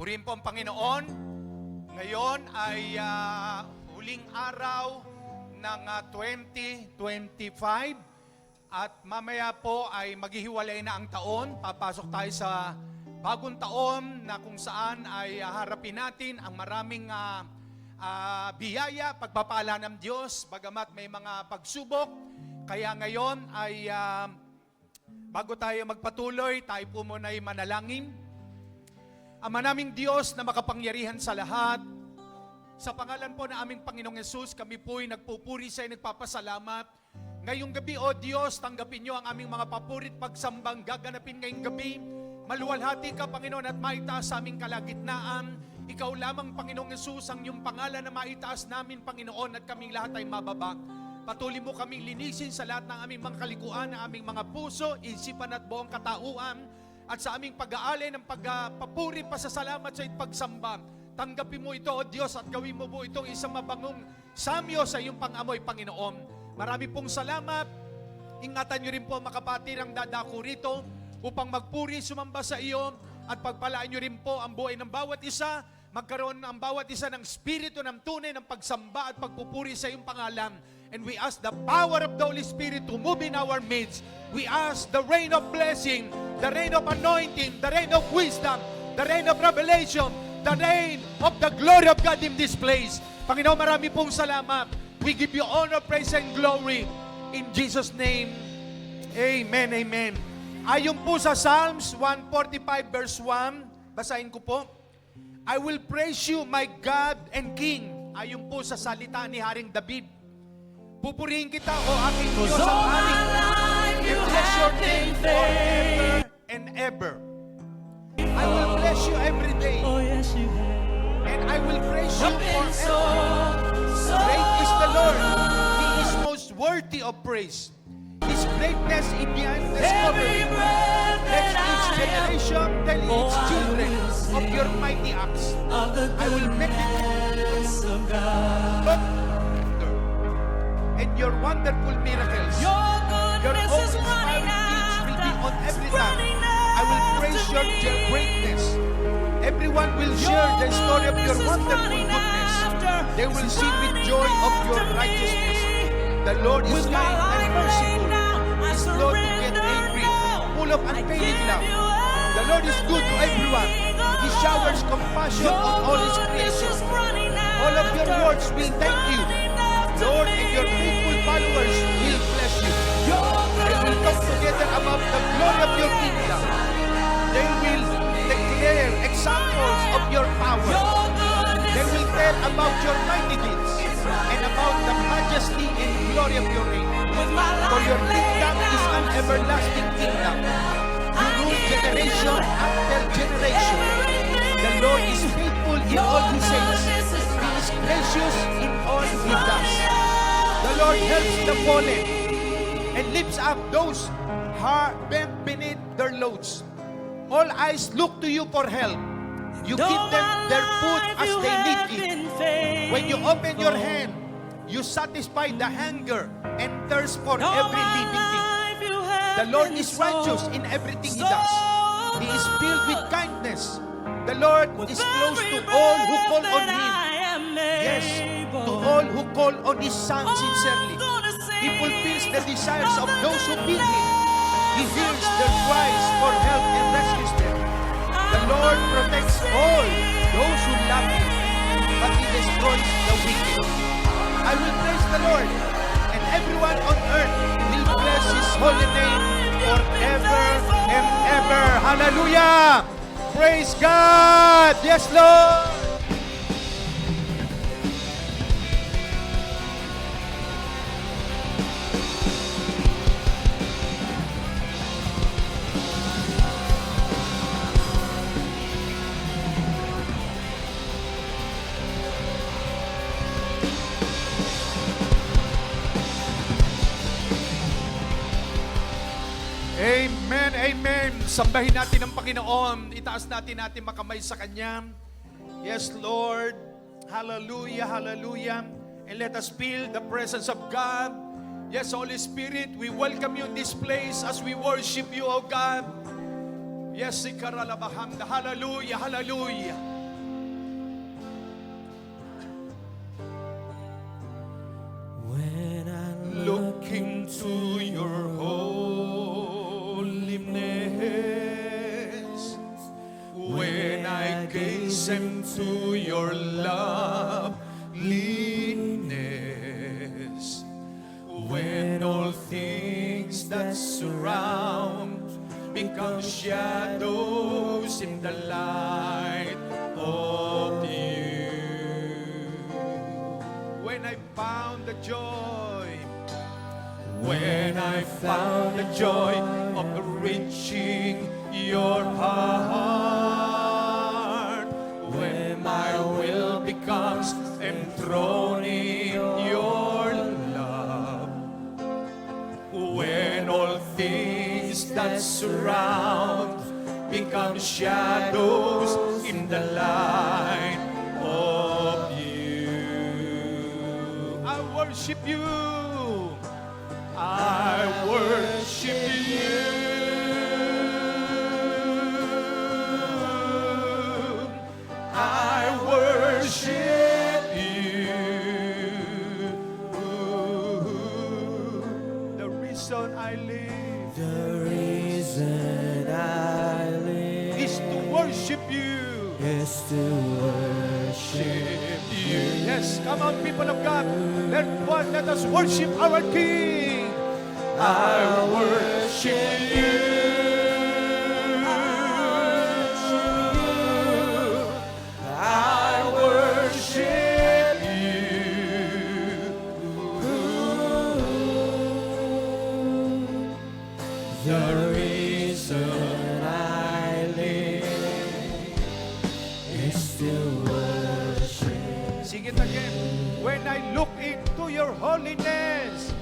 Purihin po ang Panginoon. Ngayon ay huling araw ng 2025 at mamaya po ay maghihiwalay na ang taon. Papasok tayo sa bagong taon na kung saan ay harapin natin ang maraming biyaya, pagpapala ng Diyos, bagamat may mga pagsubok. Kaya ngayon ay bago tayo magpatuloy, tayo po muna ay manalangin. Ama naming Diyos na makapangyarihan sa lahat, sa pangalan po na aming Panginoong Yesus, kami po'y nagpupuri sa iyo, nagpapasalamat. Ngayong gabi, O Diyos, tanggapin niyo ang aming mga papurit pagsambang gaganapin ngayong gabi. Maluwalhati ka, Panginoon, at maitaas sa aming kalagitnaan. Ikaw lamang, Panginoong Yesus, ang iyong pangalan na maitaas namin, Panginoon, at kaming lahat ay mababa. Patuloy mo kaming linisin sa lahat ng aming mga kalikuan, ng aming mga puso, isipan at buong katauhan, at sa aming pag-aalay ng pagpapuri, pasasalamat sa iyong pagsamba. Tanggapin mo ito, O Diyos, at gawin mo po itong isang mabangong samyo sa iyong pang-amoy, Panginoon. Marami pong salamat. Ingatan niyo rin po, makapatir, ang dadako rito upang magpuri, sumamba sa iyo, at pagpalaan niyo rin po ang buhay ng bawat isa. Magkaroon ang bawat isa ng spirito ng tunay ng pagsamba at pagpupuri sa iyong pangalan. And we ask the power of the Holy Spirit to move in our midst. We ask the rain of blessing, the rain of anointing, the rain of wisdom, the rain of revelation, the rain of the glory of God in this place. Panginoon, marami pong salamat. We give you honor, praise, and glory. In Jesus' name, amen, amen. Ayon po sa Psalms 145 verse 1, basahin ko po. I will praise you, my God and King. Ayon po sa salita ni Haring David. Pupurihin kita, O aking Diyos at Haring. And bless your name forever and ever. I will bless you every day. And I will praise you forever. Great is the Lord. He is most worthy of praise. His greatness in the undiscovered. Let each generation tell its children of your mighty acts. I will meditate and your wonderful miracles. Your awe-inspiring deeds will be on every tongue. I will praise your greatness. Everyone will share the story of your wonderful goodness. They will sing with joy of your righteousness. The Lord is kind and merciful. He is slow to get angry, full of unfailing love. The Lord is good to everyone. He showers compassion on all His creation. All of your words will thank you, Lord, and your faithful followers will bless you. They will come together about the glory of your kingdom. They will declare examples of your power. They will tell about your mighty deeds and about the majesty and glory of your reign. For your kingdom is an everlasting kingdom. You rule generation after generation. The Lord is faithful in all He says. He is gracious in all He does. The Lord helps the fallen and lifts up those bent beneath their loads. All eyes look to you for help. You give them their food as they need it. When you open your hand, you satisfy the hunger and thirst for every living thing. The Lord is righteous in everything He does. He is filled with kindness. The Lord is close to all who call on Him. Yes, to all who call on His Son sincerely. He fulfills the desires of those who fear Him. He hears their cries for help and rescues them. The Lord protects all those who love Him, but He destroys the wicked. I will praise the Lord, and everyone on earth will bless His holy name forever and ever. Hallelujah! Praise God! Yes, Lord! Amen, amen. Sambahin natin ang Panginoon. Itaas natin makamay sa Kanya. Yes, Lord. Hallelujah, hallelujah. And let us feel the presence of God. Yes, Holy Spirit, we welcome you in this place as we worship you, O God. Yes, Ikaralabahanda. Hallelujah, hallelujah. gaze into your loveliness. When all things that surround become shadows in the light of you. When I found the joy, when I found the joy of reaching your heart, when my will becomes enthroned in your love, when all things that surround become shadows in the light of you. I worship you. I worship you. I worship you. The reason I live, The reason I live is to worship you. is to worship You. Yes, come on, people of God. Let us worship our King. I worship you. I worship you. The reason I live is to worship. Sing it again. When I look into your holiness,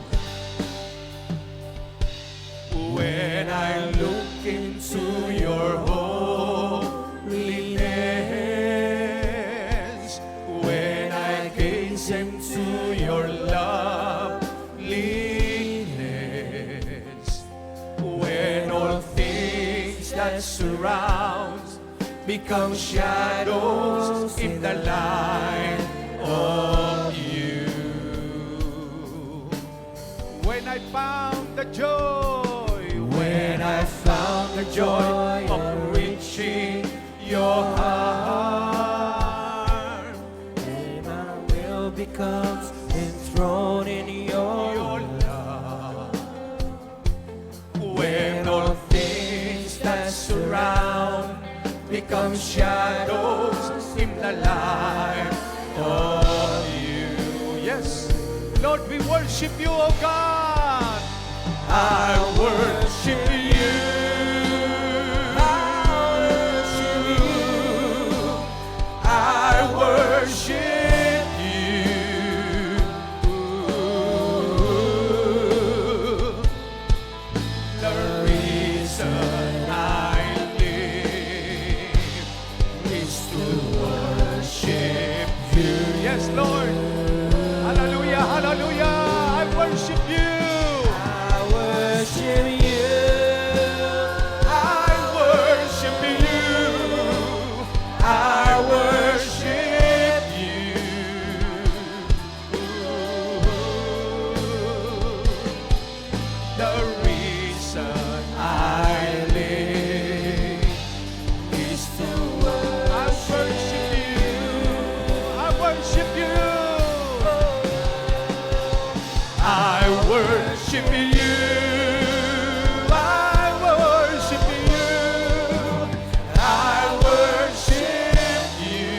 when I look into your holiness, when I gaze into your loveliness, when all things that surround become shadows in the light of you. When I found the joy, when I found the joy of reaching your heart, And my will becomes enthroned in your your love, when all things that surround become shadows in the light of you. Yes, Lord, we worship you, O God. I worship you. I worship you. The reason I live is to worship you. Yes, Lord. Hallelujah, hallelujah. I worship you. I worship you. I worship you. I worship you. The reason I live is to worship you. I worship you. I worship you. I worship you. I worship you.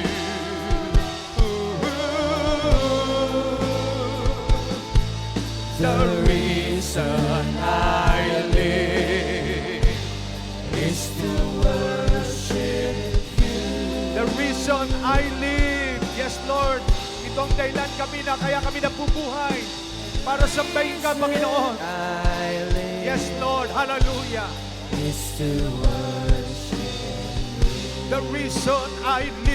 The reason I live is to worship you. The reason I live, yes Lord, itong dahilan kami na kaya kami nabubuhay para sambahin ka, Panginoon. I live Yes, Lord. Hallelujah. is to worship. The reason I live.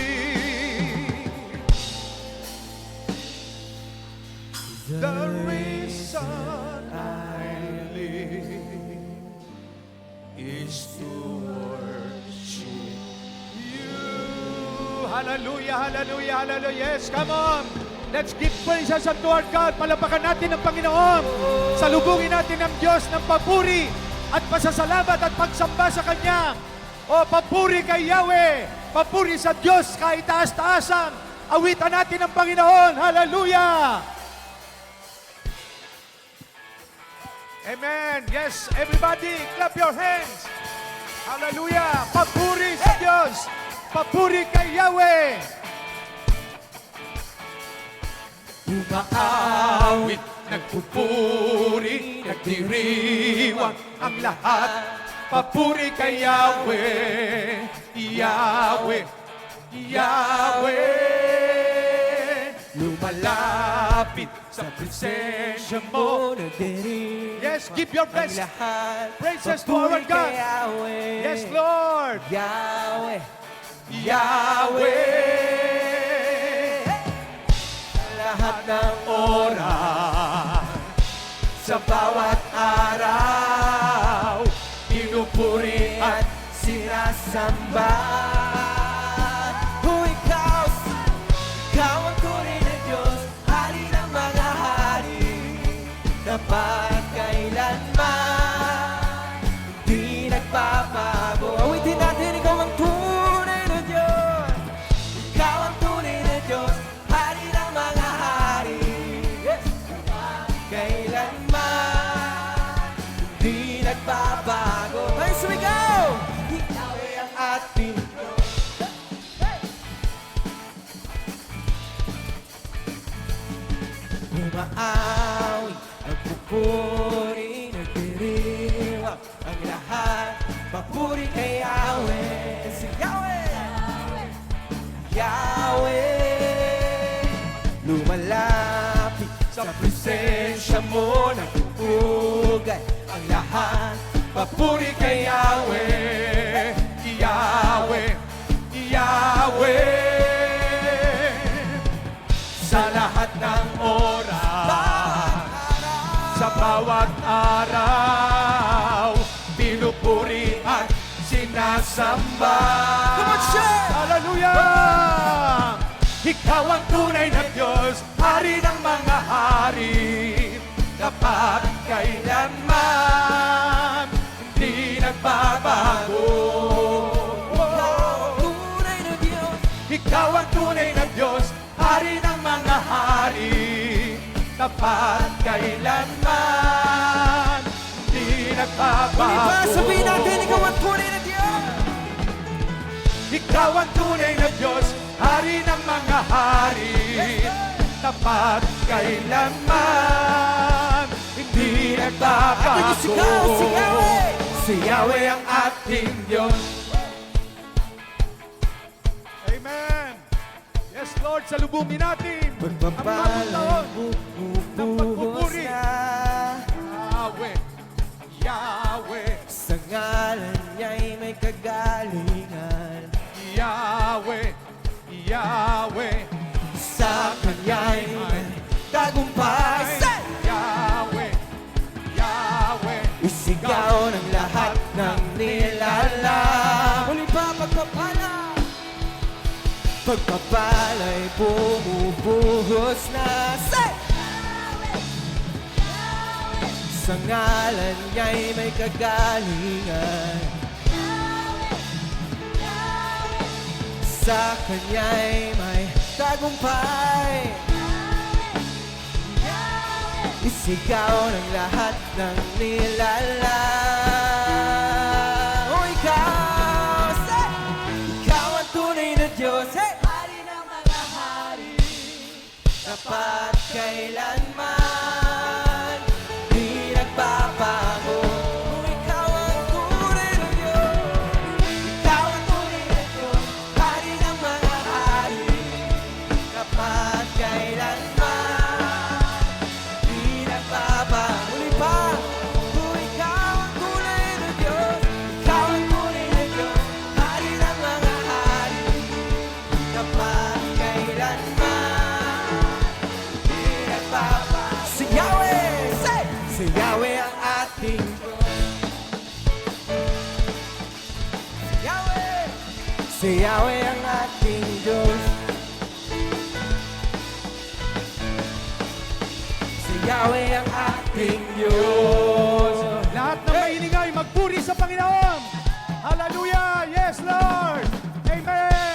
The reason I live is to worship you. Hallelujah, hallelujah, hallelujah. Yes, come on. Let's give praises unto our God. Palapakan natin ang Panginoon. Salubungin natin ang Diyos ng papuri at pasasalamat at pagsamba sa Kanya. O papuri kay Yahweh. Papuri sa Diyos kahit taas-taasan. Awitan natin ang Panginoon. Hallelujah! Amen. Yes, everybody, clap your hands. Hallelujah. Papuri sa Diyos. Papuri kay Yahweh. Umaawit, nagpupuri, nagdiriwang ang lahat. Papuri kay Yahweh, Yahweh, Yahweh. Lumalapit sa presensya mo. Yes, give your best praises to our God. Yes, Lord. Yahweh, Yahweh. lahat ng Oras sa bawat araw, pinupuri at sinasamba. Ikaw ang tunay na Diyos, hari ng mga hari, dapat kailanman di nagbabago. Awitin natin, ikaw ang tunay na Diyos, ikaw ang tunay na Diyos, hari ng mga hari, dapat kailanman di nagbabago. Tayo sumigaw! Ikaw ay ang ating umaawi, nagpupuri, nagdiriwang ang lahat. Papuri kay Yahweh, si Yahweh, Yahweh. Lumalapit sa presensya mo, nagpupugay ang lahat. papuri kay Yahweh, Yahweh, Yahweh. Sa lahat ng oras, sa bawat araw, pinupuri at sinasamba. Come on, share! Hallelujah! Ikaw ang tunay na Diyos, hari ng mga hari, dapat kailanman hindi nagbabago. Tunay na Diyos, Ikaw ang tunay na Diyos, hari ng mga hari, dapat kailanman hindi nagbabago. sabihin natin, ikaw ang tunay na Diyos. Ikaw ang tunay na Diyos, hari ng mga hari, tapat kailanman hindi nagbabago. Si Yahweh, Si Yahweh ang ating Diyos. Amen. Yes, Lord, salubungin natin ang bagong pagpapalay taon ng bubuhos pagpupuri. na. Yahweh, Yahweh, Sa ngalan niya'y may kagalingan. Yahweh, Yahweh. Sa kanya'y may tagumpay. Say! Yahweh, Yahweh. Isigaw ng lahat ng nilalang. Muli pa pagpapala. Pagpapala'y bumubuhos na. Say! Sa ngalan niya'y may kagalingan. Sa kanya'y may tagumpay. Isigaw ng lahat ng nilalang. O ikaw, say! Ikaw ang tunay na Diyos, hey! Hari ng mga hari, dapat kailanman di nagbabago. O ikaw ang tunay na Diyos, ikaw ang tunay na Diyos, hari ng mga hari, dapat kailanman di nagbabago. Muli pa, o ikaw ang tunay na Diyos, ikaw ang tunay na Diyos, hari ng mga hari, dapat kailanman di nagbabago. Si Yahweh, say! Si Yahweh ang ating Diyos. Si Yahweh, si Yahweh ang ating Diyos. Si Yahweh ang ating Diyos. Lahat ng mahiningay, magpuri sa Panginoon. Hallelujah! Yes, Lord! Amen!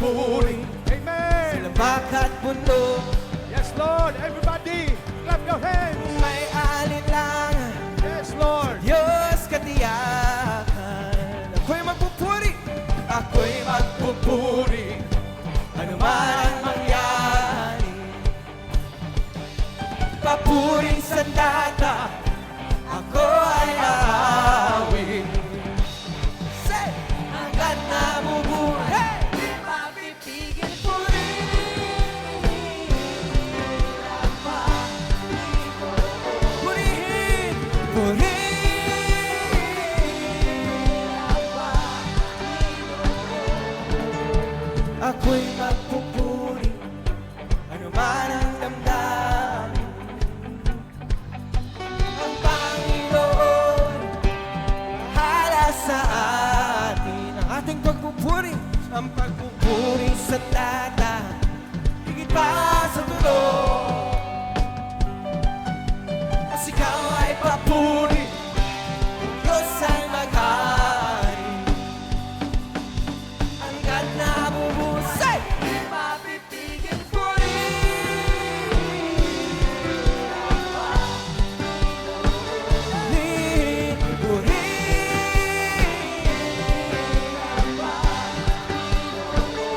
magpupuri sa Amen. lambak at bundok. Yes, Lord. Everybody, clap your hands. May alinlangan, Yes, Lord. Diyos katiyakan. Ako'y magpupuri, ako'y magpupuri, ano man ang mangyari. Papuring sandata, ako ay aawin. Say, hanggat nabubuhay, di mapipigil purihin, ako'y magpupuri, ano man ang damdamin. Ang Panginoon, bahala sa atin. Ang ating pagpupuri, ang pagpupuri sa tata, higit pa sa tulog. Kasi ikaw ay papuri, Diyos ay maghari. Hanggat nabubusay, di mapipigil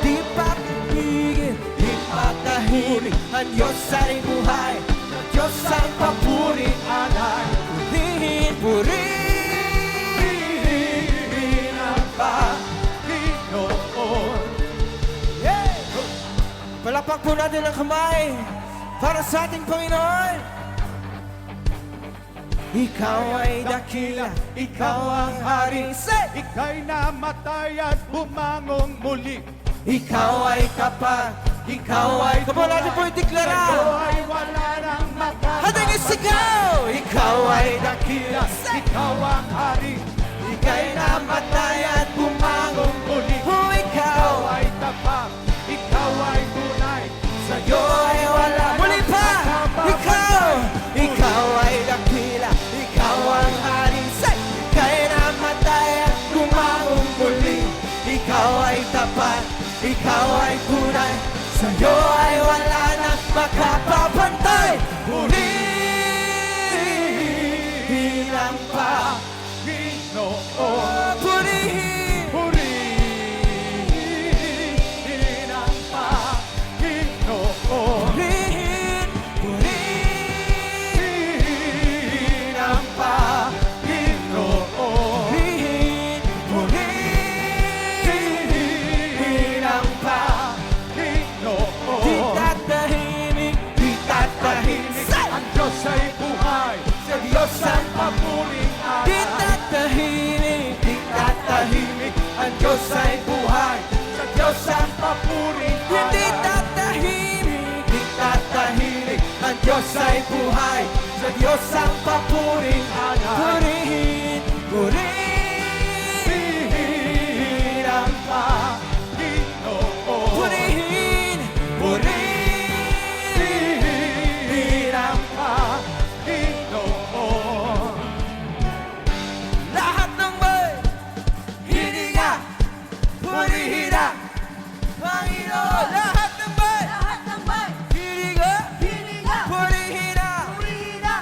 di papipigil, di patahimik. Ang Diyos ay buhay, ang Diyos ang papuri, alay. Purihin ang Panginoon. Yeah! Palakpak po natin ang kamay para sa ating Panginoon. Ikaw ay dakila, ikaw ang hari. Say! Ika'y namatay at bumangong muli. Ikaw ay kapag, ikaw ay kapag natin po itiklara. Sa'yo ay wala nang makakapagpapalit. Hating isigaw! Ikaw ay dakila, Ikaw ang hari. ika'y namatay at bumangong muli. Oh, ikaw Ikaw ay tapat. Ikaw ay tunay. sa'yo ay wala. Muli pa! Ikaw ay dakila, ikaw ang hari. Say! Ika'y namatay at bumangong muli. Ikaw ay tapat, ikaw ay tunay. Sa'yo ay wala na makapapantay. Purihin ang Panginoon. Purihin! Purihin ang Panginoon. Purihin! Purihin ang Panginoon. Purihin! Purihin ang Panginoon. Di tatahimik, di tatahimik. Ang Diyos ay buhay. Sa Diyos ang papuring Di alay. tatahimik, di tatahimik. Ang Diyos ay buhay. Sa Diyos ang papuring Hindi alay. tatahimik, di tatahimik. Ang Diyos ay buhay. Sa Diyos ang papuring Alay. purihin, purihin ang Panginoon. purihin, purihin ang Panginoon. lahat ng may hininga, purihin ang Panginoon. Lahat ng may hininga, purihin ang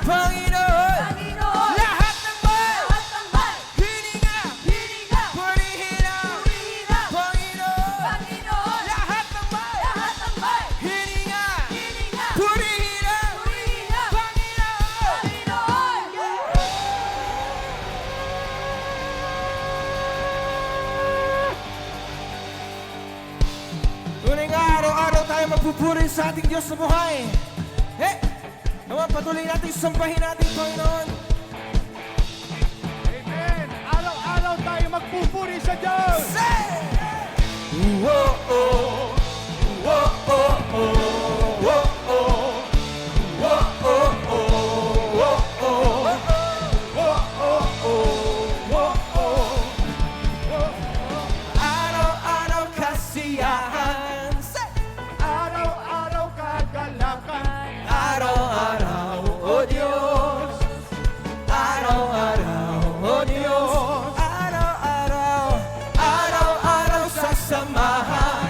Panginoon. Lahat ng may hininga, purihin ang Panginoon. Lahat ng may hininga, purihin ang Panginoon. Tunay nga, araw-araw tayo magpupuri sa ating Diyos na buhay. Eh, naman patuloy natin sambahin natin, Panginoon. Amen. Araw-araw tayo magpupuri sa Diyos. Say! Whoa-oh, whoa-oh, whoa-oh, whoa-oh, whoa-oh. Araw-araw kasiyahan. Say! Araw-araw kagalakan. Araw-araw, O Diyos. Araw-araw, O Diyos. Araw-araw, araw-araw sa samahan.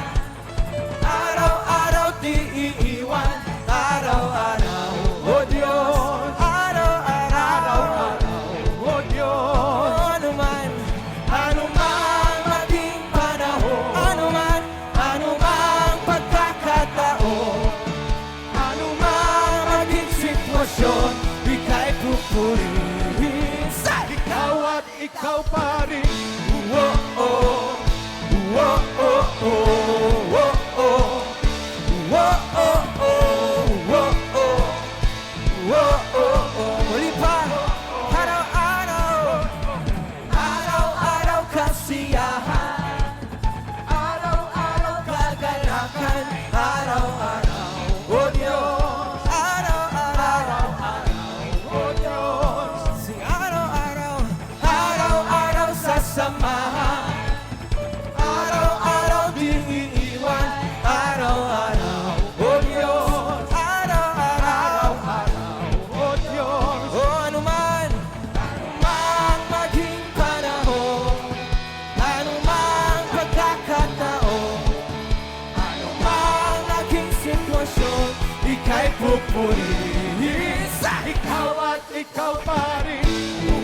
pupurihin sa Ikaw at ikaw pa rin.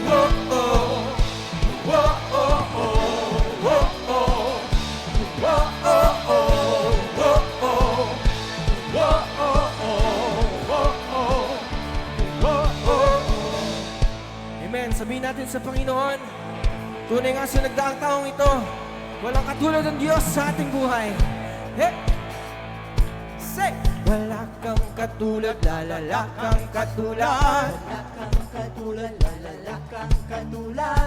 oh, oh, oh, oh, oh, oh, oh, oh, oh, oh, Amen. Sabihin natin sa Panginoon, tunay nga sa nagdaang taong ito, walang katulad ng Diyos sa ating buhay. Hey! Say! Wala kang katulad, lalala kang katulad.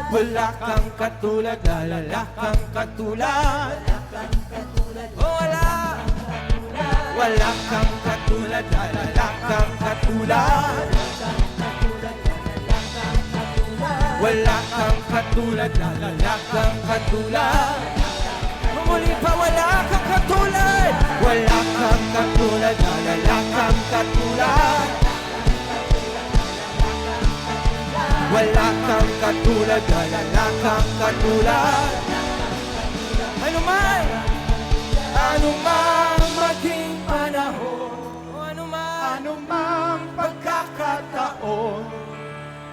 Wala kang katulad, lalala kang katulad. Oh, wala! Wala kang katulad, lalala kang katulad. Wala kang katulad, lalala kang katulad. Muli pa, wala kang katulad. Wala kang katulad, lalala kang katulad. Wala kang katulad, lalala kang katulad. Ano man maging panahon, Anumang pagkakataon,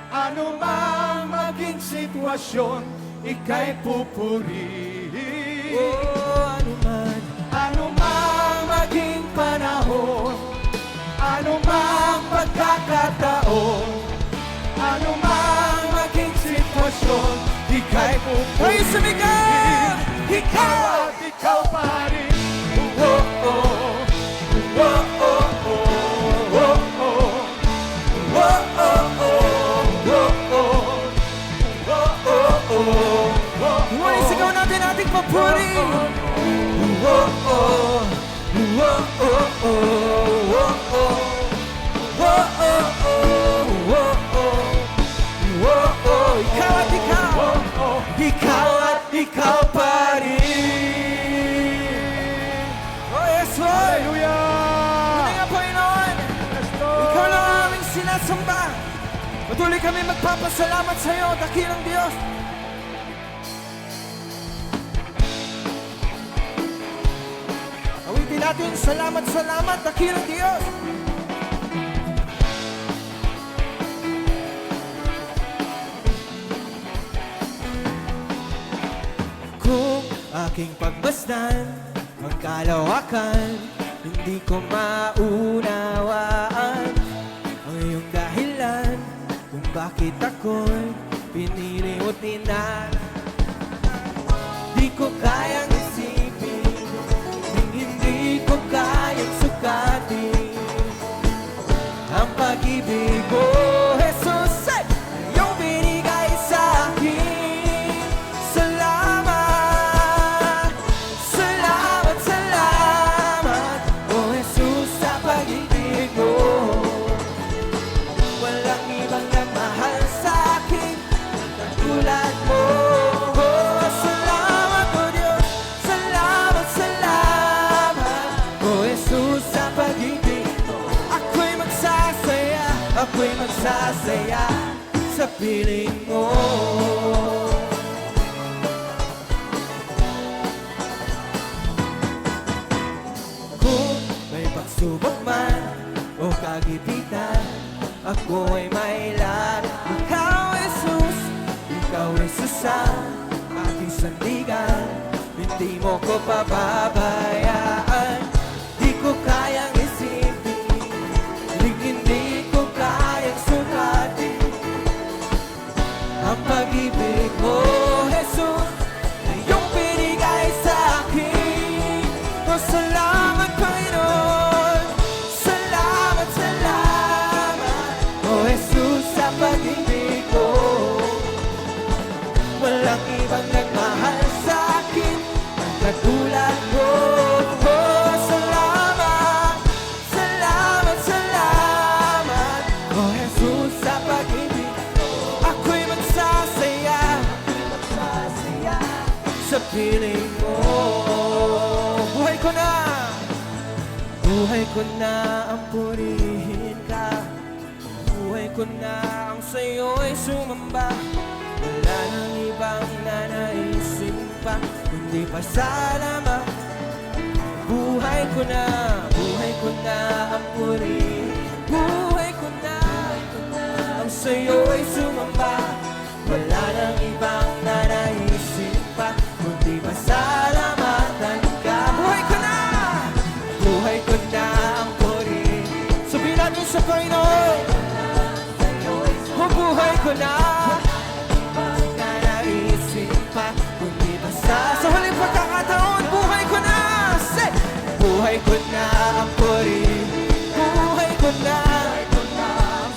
anumang maging sitwasyon, ika'y pupurihin. oh, Anumang maging panahon, anumang pagkakataon, anumang maging sitwasyon, ika'y pupurihin. Tayo sumigaw! Ikaw at ikaw pa rin. Oh, oh, oh, oh, oh, oh, oh, oh. Ngunit sigaw natin ating papuri. Ikaw at ikaw, ikaw at ikaw pa rin. Oh, yes, Lord. Hallelujah! Tunay nga, Panginoon, ikaw lang ang aming sinasamba. Patuloy kami magpapasalamat sa iyo, dakilang Diyos. Awitin natin, salamat, salamat, dakilang Diyos. Kung aking pagmasdan ang kalawakan, hindi ko maunawaan ang iyong dahilan kung bakit ako'y pinili mo tinan. Di ko kayang isipin, hindi ko kayang sukatin ang pag-ibig mo, Jesus, ay iyong binigay sa akin. Salamat, salamat, salamat, oh Jesus, sa pag-ibig mo. Walang ibang nagmahal sa akin tulad mo. Oh, salamat, oh Diyos, salamat, salamat, oh Jesus, sa pag-ibig mo. Ako'y magsasaya sa piling mo. Kung may pagsubok man o kagipitan, ako ay may lahat. Ikaw, Jesus, ikaw, Jesus, ang aking sandigan. Hindi mo ko pababayaan. Di ko kayang isipin, hindi ko kayang sukatin ang pag-ibig mo, Jesus, na iyong binigay sa akin. Oh, salamat, Panginoon, salamat, salamat, oh Jesus, sa pag-ibig mo. Walang ibang nagmahal sa akin ang katulad mo. Oh, salamat, salamat, salamat, oh Jesus, sa pag-ibig mo. Ako'y magsasaya sa piling mo. Buhay ko na ang purihin ka. Buhay ko na ang sa'yo'y sumamba. Wala nang ibang nanaisin pa, kundi pasalamat. Buhay ko na ang purihin sa'yo'y sumamba. Wala nang ibang nanaisip pa, kundi pasalamatan ka. Buhay ko na! Buhay ko na ang puri. Sabihin natin sa Panginoon, oh, buhay ko na. Nanaisip pa, kundi sa huling pagkakataon, buhay ko na. Say, buhay ko na ang puri. Buhay ko na.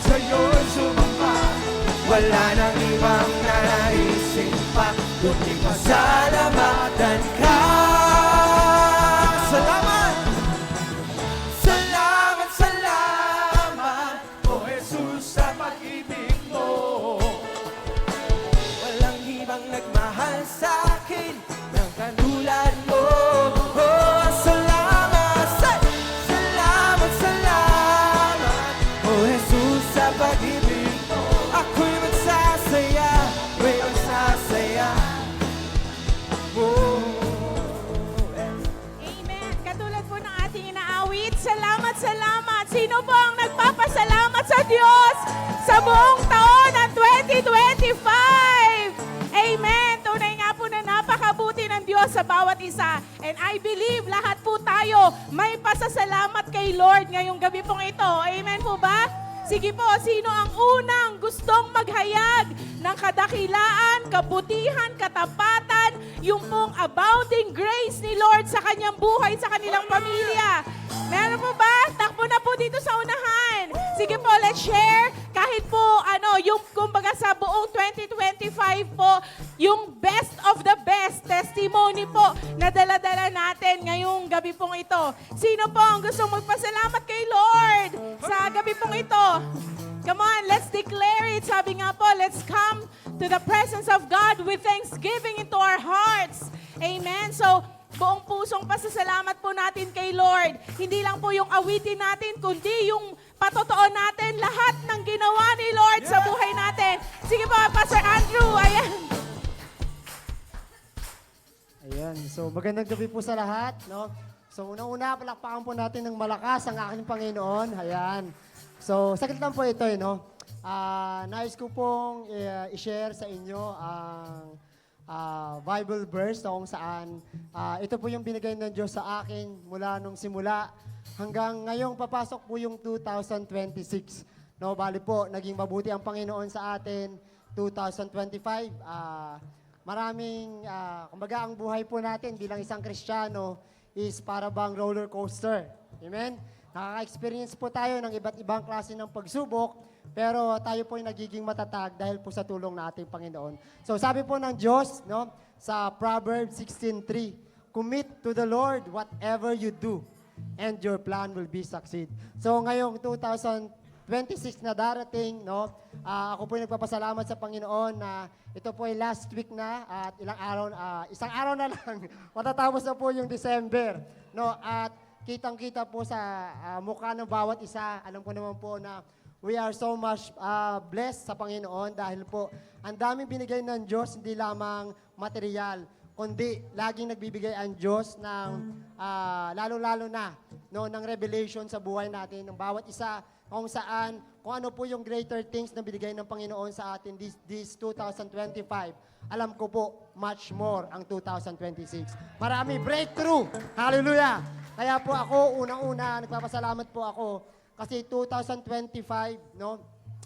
Sa'yo'y sumamba. Wala nang ibang nanaisip pa, kundi pasalamatan ka. Salamat! Salamat, salamat, O Jesus, sa pag-ibig mo. walang ibang nagmahal sa'kin ng katulad mo. Oh, salamat, salamat, salamat, oh Jesus, sa pag-ibig mo. Ako'y magsasaya, ako'y magsasaya. Oh. Amen. Katulad po ng ating inaawit, salamat, salamat. Sino po ang nagpapasalamat sa Diyos sa buong taon ng 2025? Amen. Tunay nga po na napakabuti ng Diyos sa bawat isa. And I believe lahat po tayo may pasasalamat kay Lord ngayong gabi pong ito. Amen po ba? Sige po, sino ang unang gustong maghayag ng kadakilaan, kabutihan, katapatan, yung pong abounding grace ni Lord sa kanyang buhay, sa kanilang pamilya? Meron po ba? Takbo na po dito sa unahan. Sige po, let's share. Kahit po, yung kumbaga sa buong 2025 po, yung best of the best testimony po na dala-dala natin ngayong gabi pong ito. Sino po ang gustong magpasalamat kay Lord sa gabi pong ito? Come on, let's declare it. Sabi nga po, let's come to the presence of God with thanksgiving into our hearts. Amen. So, buong pusong pasasalamat po natin kay Lord. Hindi lang po yung awitin natin, kundi yung patotoo natin lahat ng ginawa ni Lord sa buhay natin. Sige po, Pastor Andrew, ayan. Ayan, so magandang gabi po sa lahat, no? So unang-una, palakpakan po natin ng malakas ang aking Panginoon. Ayan. So, saglit lang po ito, no? Nais ko pong i-share sa inyo ang Bible verse na kung saan ito po yung binigay ng Diyos sa akin mula nung simula hanggang ngayong papasok po yung 2026. No, bali po, naging mabuti ang Panginoon sa atin 2025. Maraming, kumbaga ang buhay po natin bilang isang Kristiyano is para bang roller coaster. Amen? Nakaka-experience po tayo ng iba't ibang klase ng pagsubok, pero tayo po ay nagiging matatag dahil po sa tulong ng ating Panginoon. So sabi po ng Diyos, no, sa Proverbs 16:3, commit to the Lord whatever you do, and your plan will be succeed. So ngayong 2026 na darating, no, ako po ay nagpapasalamat sa Panginoon na ito po ay last week na at isang araw na lang matatapos na po yung December, no, at kitang-kita po sa mukha ng bawat isa. Alam ko naman po na we are so much blessed sa Panginoon dahil po ang daming binigay ng Diyos, hindi lamang material, kundi laging nagbibigay ang Diyos ng lalo-lalo na, no, ng revelation sa buhay natin, ng bawat isa, kung saan, kung ano po yung greater things na binigay ng Panginoon sa atin this 2025. Alam ko po, much more ang 2026. Marami breakthrough. Hallelujah! Kaya po ako, unang-una, nagpapasalamat po ako kasi 2025, no,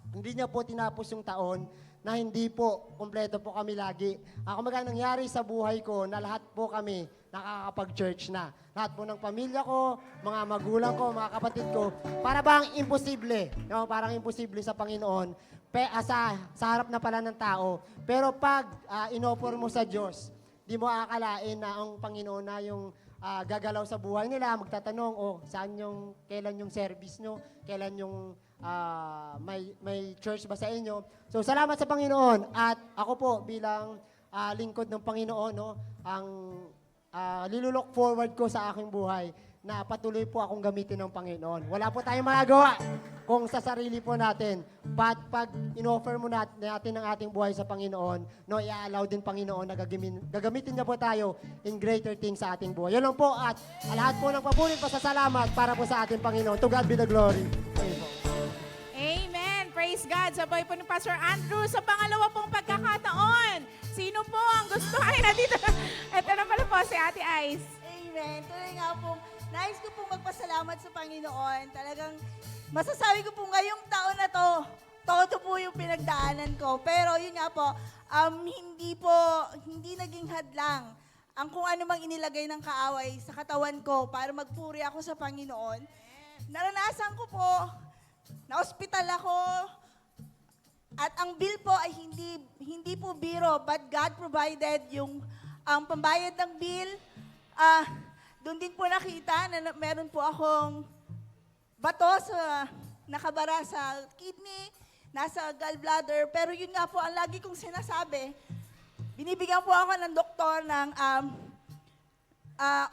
hindi niya po tinapos yung taon na hindi po kumpleto po kami lagi. Kumbaga nangyari sa buhay ko na lahat po kami nakakapag-church na. Lahat po ng pamilya ko, mga magulang ko, mga kapatid ko, para bang imposible, no? Parang imposible sa Panginoon, sa harap na pala ng tao. Pero pag inoffer mo sa Diyos, di mo akalain na ang Panginoon na yung gagalaw sa buhay nila, magtatanong, kailan yung service nyo, kailan yung may church ba sa inyo. So, salamat sa Panginoon. At ako po, bilang lingkod ng Panginoon, no, ang lilulook forward ko sa aking buhay na patuloy po akong gamitin ng Panginoon. Wala po tayong magagawa kung sa sarili po natin. But pag in-offer mo natin ang ating buhay sa Panginoon, no, i-allow din Panginoon na gagamitin niya po tayo in greater things sa ating buhay. Yun lang po at lahat po ng pabuling pasasalamat para po sa ating Panginoon. To God be the glory. Amen. Amen. Praise God. Sabay po ni Pastor Andrew sa pangalawa pong pagkakataon. Sino po ang gusto? Ay, nandito. Ito na pala po si Ate Ice. Amen. Tuloy nga po, nais ko pong magpasalamat sa Panginoon. Talagang masasabi ko po ngayong taon na to, todo po yung pinagdaanan ko. Pero yun nga po, hindi naging hadlang ang kung ano mang inilagay ng kaaway sa katawan ko para magpuri ako sa Panginoon. Naranasan ko po, na-hospital ako, at ang bill po ay hindi po biro, but God provided yung pambayad ng bill. Doon din po nakita na meron po akong bato nakabara sa kidney, nasa gallbladder. Pero yun nga po, ang lagi kong sinasabi, binibigyan po ako ng doktor ng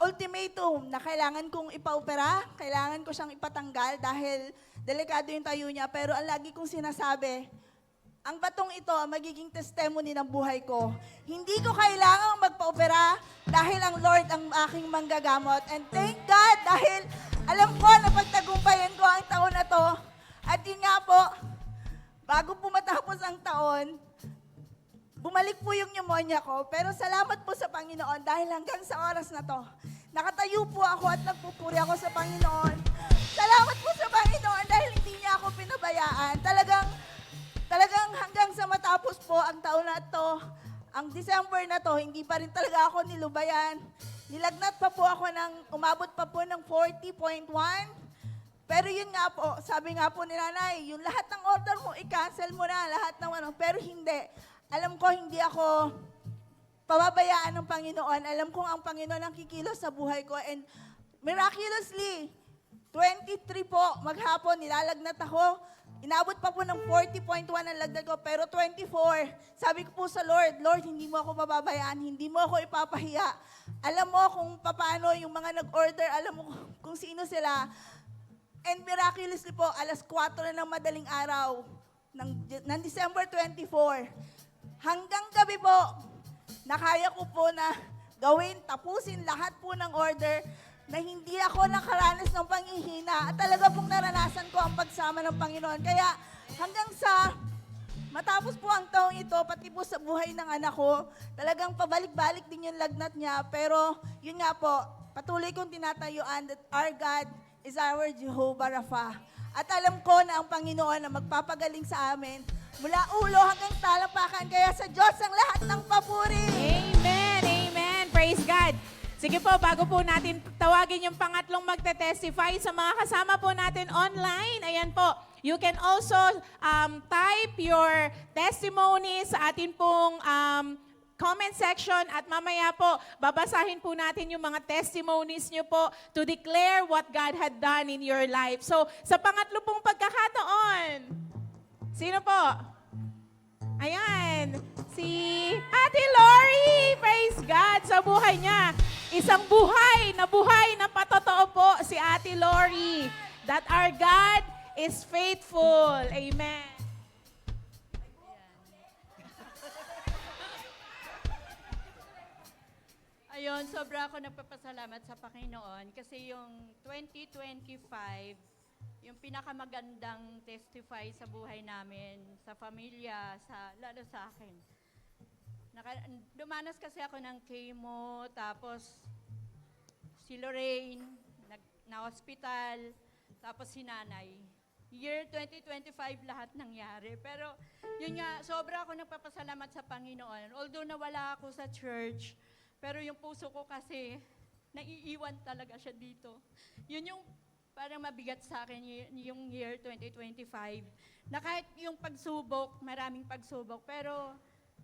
ultimatum na kailangan kong ipaopera, kailangan ko siyang ipatanggal dahil delikado yung tayo niya. Pero ang lagi kong sinasabi, ang batong ito ang magiging testimony ng buhay ko. Hindi ko kailangang magpa-opera dahil ang Lord ang aking manggagamot. And thank God dahil alam ko na pagtagumpayan ko ang taon na to. At yun nga po, bago po matapos ang taon, bumalik po yung pneumonia ko. Pero salamat po sa Panginoon dahil hanggang sa oras na to, nakatayo po ako at nagpupuri ako sa Panginoon. Salamat po sa Panginoon dahil hindi niya ako pinabayaan. Talagang hanggang sa matapos po ang taon na to, ang December na to, hindi pa rin talaga ako nilubayan. Nilagnat pa po ako umabot pa po ng 40.1. Pero yun nga po, sabi nga po ni Nanay, yung lahat ng order mo, i-cancel mo na lahat ng ano. Pero hindi. Alam ko, hindi ako pababayaan ng Panginoon. Alam kong ang Panginoon ang kikilos sa buhay ko. And miraculously, 23 po, maghapon, nilalagnat ako. Inabot pa po ng 40.1 ang lagdag ko, pero 24, sabi ko po sa Lord, Lord, hindi mo ako pababayaan, hindi mo ako ipapahiya. Alam mo kung paano yung mga nag-order, alam mo kung sino sila. And miraculously po, alas 4 na ng madaling araw ng December 24, hanggang gabi po, nakaya ko po na tapusin lahat po ng order, na hindi ako nakaranas ng panghihina at talaga pong naranasan ko ang pagsama ng Panginoon. Kaya hanggang sa matapos po ang taong ito, pati po sa buhay ng anak ko, talagang pabalik-balik din yung lagnat niya. Pero yun nga po, patuloy kong tinatayuan that our God is our Jehovah Rapha. At alam ko na ang Panginoon na magpapagaling sa amin mula ulo hanggang talampakan. Kaya sa Diyos ang lahat ng papuri. Amen, amen. Praise God. Sige po, bago po natin tawagin yung pangatlong magte-testify sa mga kasama po natin online, ayan po, you can also type your testimony sa atin pong comment section at mamaya po, babasahin po natin yung mga testimonies nyo po to declare what God had done in your life. So, sa pangatlo pong pagkakataon, sino po? Ayan, si Ate Lori, praise God, sa buhay niya. Isang buhay na patotoo po si Ate Lori. That our God is faithful. Amen. Ayun, sobra ako nagpapasalamat sa Panginoon kasi yung 2025, yung pinakamagandang testify sa buhay namin, sa pamilya, lalo sa akin. Dumanas kasi ako ng chemo, tapos si Lorraine, na-hospital, tapos si Nanay. Year 2025 lahat nangyari. Pero yun nga, sobra ako nagpapasalamat sa Panginoon. Although nawala ako sa church, pero yung puso ko kasi, naiiwan talaga siya dito. Yun yung parang mabigat sa akin yung year 2025. Na kahit yung pagsubok, maraming pagsubok, pero